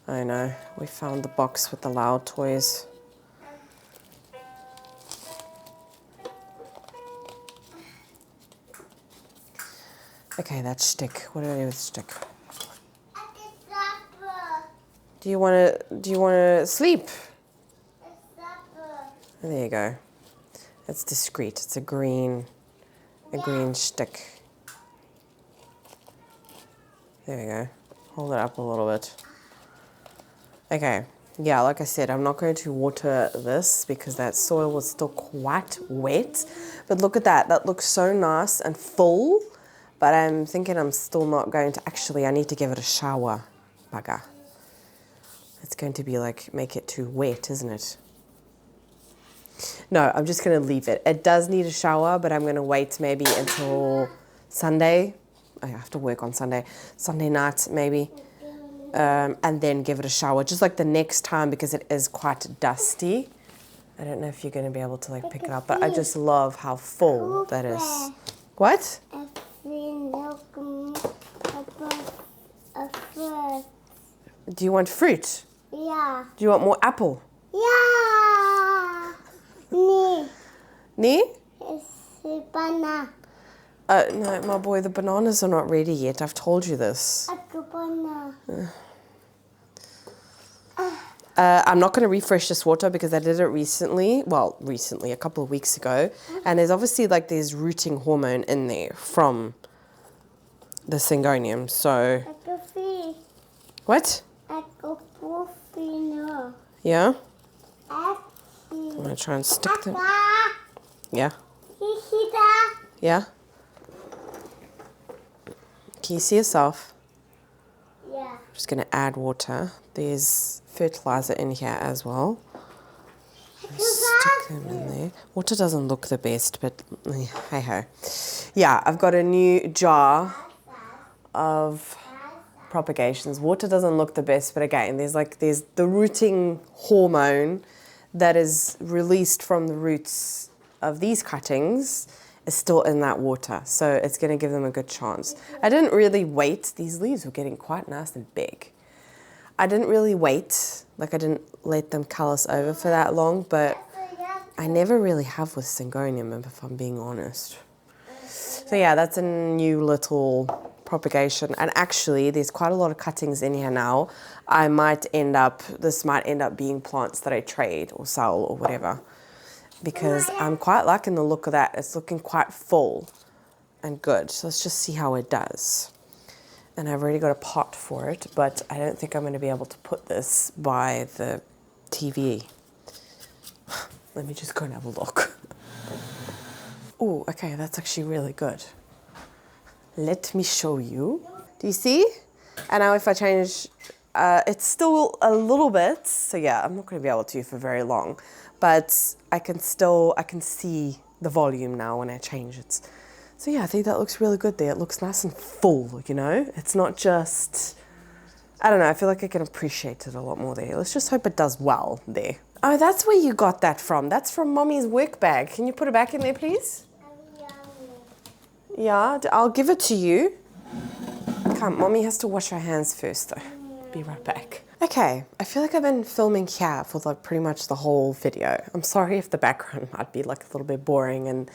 I know, we found the box with the loud toys. Okay, that's stick. What do I do with stick? Do you wanna sleep? There you go. It's discreet. It's a green stick. There we go. Hold it up a little bit. Okay, Yeah, like I said, I'm not going to water this because that soil was still quite wet. But look at that. That looks so nice and full. But I'm thinking I'm still not going to... Actually, I need to give it a shower, bugger. It's going to be like, make it too wet, isn't it? No, I'm just going to leave it. It does need a shower, but I'm going to wait maybe until Sunday. I have to work on Sunday. Sunday night, maybe. And then give it a shower, just like the next time, because it is quite dusty. I don't know if you're going to be able to like pick it up, but I just love how full that is. What? Do you want fruit? Yeah. Do you want more apple? Yeah. Nee. Nee? It's a banana. No, my boy, the bananas are not ready yet. I've told you this. A banana. I'm not going to refresh this water because I did it recently. Well, recently, a couple of weeks ago. And there's obviously like there's rooting hormone in there from the Syngonium. So, what? Yeah? I'm going to try and stick them. Yeah? Yeah? Can you see yourself? Yeah. I'm just going to add water. There's fertilizer in here as well. Stick them in there. Water doesn't look the best, but hey ho. Yeah, I've got a new jar of propagations. Water doesn't look the best, but again, there's the rooting hormone that is released from the roots of these cuttings is still in that water, so it's going to give them a good chance. I didn't really wait. These leaves were getting quite nice and big. I didn't really wait, like I didn't let them callus over for that long, but I never really have with Syngonium, if I'm being honest. So yeah, that's a new little propagation, and actually there's quite a lot of cuttings in here now. This might end up being plants that I trade or sell or whatever, because I'm quite liking the look of that. It's looking quite full and good. So let's just see how it does. And I've already got a pot for it, but I don't think I'm going to be able to put this by the TV. Let me just go and have a look. Oh, okay, that's actually really good. Let me show you. Do you see? And now if I change, it's still a little bit, so yeah, I'm not going to be able to for very long, but I can see the volume now when I change it. So yeah, I think that looks really good there. It looks nice and full, you know? It's not just, I don't know, I feel like I can appreciate it a lot more there. Let's just hope it does well there. Oh, that's where you got that from. That's from Mommy's work bag. Can you put it back in there, please? Yeah, I'll give it to you. Come, Mommy has to wash her hands first though. Be right back. Okay, I feel like I've been filming here for like pretty much the whole video. I'm sorry if the background might be like a little bit boring and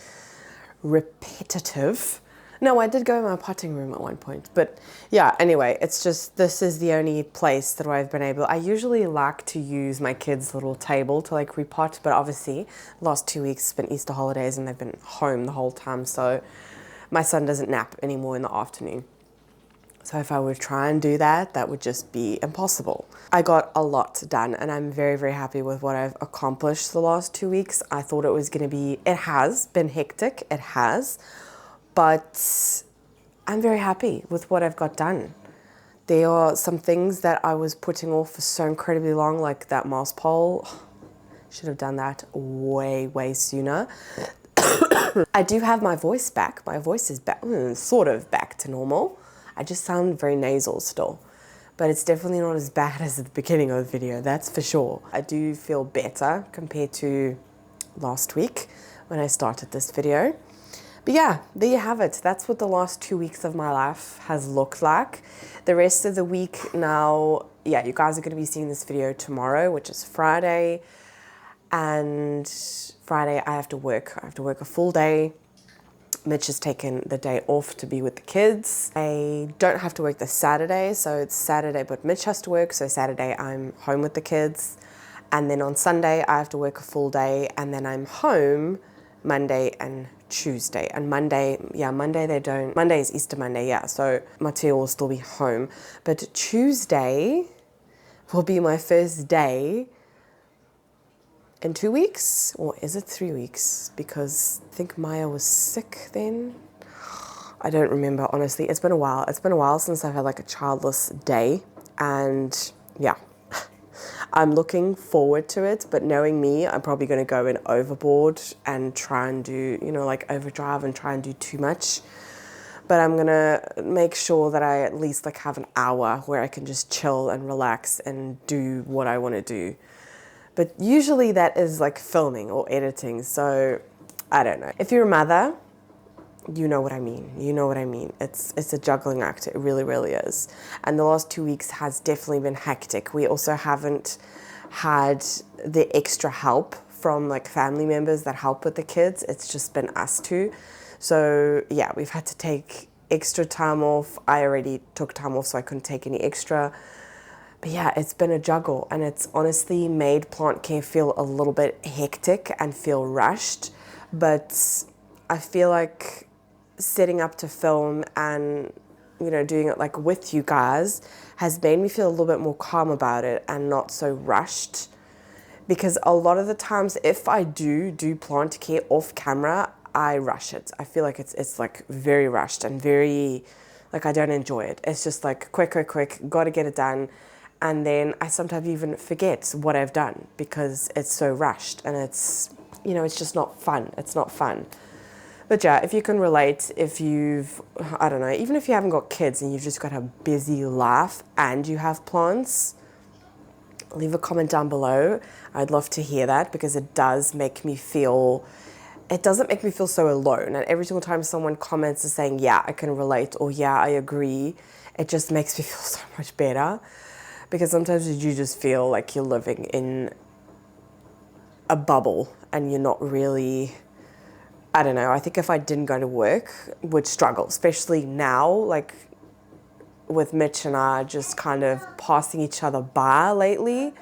repetitive. No, I did go in my potting room at one point, but yeah, anyway, it's just, this is the only place that I've been able, I usually like to use my kids' little table to like repot, but obviously the last 2 weeks has been Easter holidays and they've been home the whole time, so my son doesn't nap anymore in the afternoon. So if I would try and do that, that would just be impossible. I got a lot done and I'm very, very happy with what I've accomplished the last 2 weeks. I thought it was going to be, it has been hectic, it has, but I'm very happy with what I've got done. There are some things that I was putting off for so incredibly long, like that mouse pole. Should have done that way, way sooner. I do have my voice back. My voice is back, sort of back to normal. I just sound very nasal still, but it's definitely not as bad as at the beginning of the video, that's for sure. I do feel better compared to last week when I started this video. But yeah, there you have it. That's what the last 2 weeks of my life has looked like. The rest of the week now, yeah, you guys are going to be seeing this video tomorrow, which is Friday. And Friday I have to work. I have to work a full day. Mitch has taken the day off to be with the kids. I don't have to work this Saturday, so it's Saturday, but Mitch has to work, so Saturday I'm home with the kids. And then on Sunday, I have to work a full day, and then I'm home Monday and Tuesday. And Monday, yeah, Monday is Easter Monday, yeah, so Matteo will still be home. But Tuesday, will be my first day in 2 weeks, or is it 3 weeks? Because I think Maya was sick then. I don't remember, honestly. It's been a while. It's been a while since I've had like a childless day, and yeah. I'm looking forward to it, but knowing me, I'm probably going to go in overboard and try and do, you know, like overdrive and try and do too much. But I'm going to make sure that I at least like have an hour where I can just chill and relax and do what I want to do. But usually that is like filming or editing, so I don't know. If you're a mother, you know what I mean. You know what I mean. It's a juggling act. It really, really is. And the last 2 weeks has definitely been hectic. We also haven't had the extra help from like family members that help with the kids. It's just been us two. So yeah, we've had to take extra time off. I already took time off, so I couldn't take any extra. But yeah, it's been a juggle, and it's honestly made plant care feel a little bit hectic and feel rushed. But I feel like setting up to film and, you know, doing it like with you guys has made me feel a little bit more calm about it and not so rushed. Because a lot of the times if I do plant care off camera, I rush it. I feel like it's like very rushed and very, like I don't enjoy it. It's just like quick, got to get it done. And then I sometimes even forget what I've done because it's so rushed, and it's, you know, it's just not fun. It's not fun. But yeah, if you can relate, if you've, I don't know, even if you haven't got kids and you've just got a busy life and you have plants, leave a comment down below. I'd love to hear that, because it does make me feel, it doesn't make me feel so alone. And every single time someone comments and saying, yeah, I can relate, or yeah, I agree, it just makes me feel so much better. Because sometimes you just feel like you're living in a bubble and you're not really, I don't know, I think if I didn't go to work, would struggle, especially now, like with Mitch and I just kind of passing each other by lately,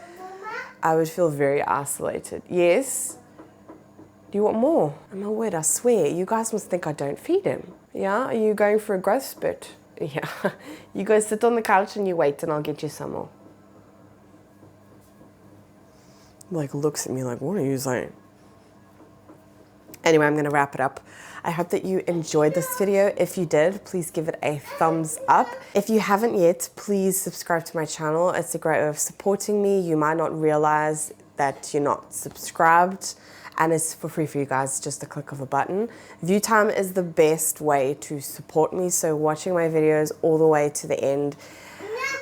I would feel very isolated. Yes? Do you want more? Oh my word, I swear, you guys must think I don't feed him. Yeah? Are you going for a growth spurt? Yeah. You go sit on the couch and you wait and I'll get you some more. Like looks at me like, what are you saying? Anyway, I'm going to wrap it up. I hope that you enjoyed this video. If you did, please give it a thumbs up. If you haven't yet, please subscribe to my channel. It's a great way of supporting me. You might not realize that you're not subscribed, and it's for free for you guys, just a click of a button. View time is the best way to support me, so watching my videos all the way to the end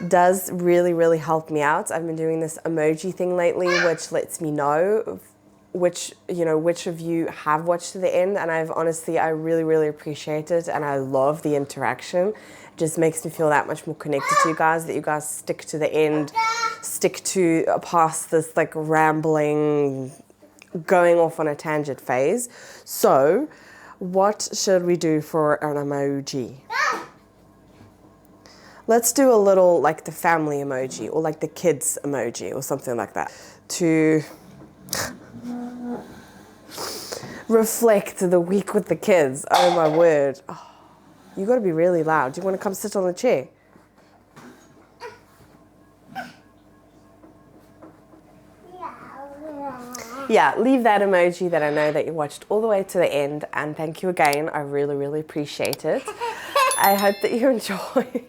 does really, really help me out. I've been doing this emoji thing lately, which lets me know which of you have watched to the end, and I really, really appreciate it, and I love the interaction. It just makes me feel that much more connected to you guys, that you guys stick to the end, stick to past this like rambling, going off on a tangent phase. So what should we do for an emoji? Let's do a little like the family emoji, or like the kids emoji, or something like that, to reflect the week with the kids. Oh my word. Oh, you got to be really loud. Do you want to come sit on the chair? Yeah, leave that emoji that I know that you watched all the way to the end, and thank you again. I really, really appreciate it. I hope that you enjoyed.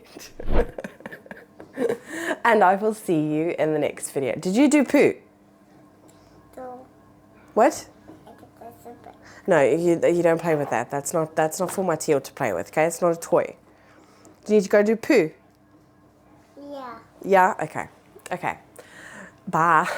And I will see you in the next video. Did you do poo? No. What? No, you don't play with that. That's not for Matteo to play with, okay? It's not a toy. Do you need to go do poo? Yeah. Yeah? Okay. Okay. Bye.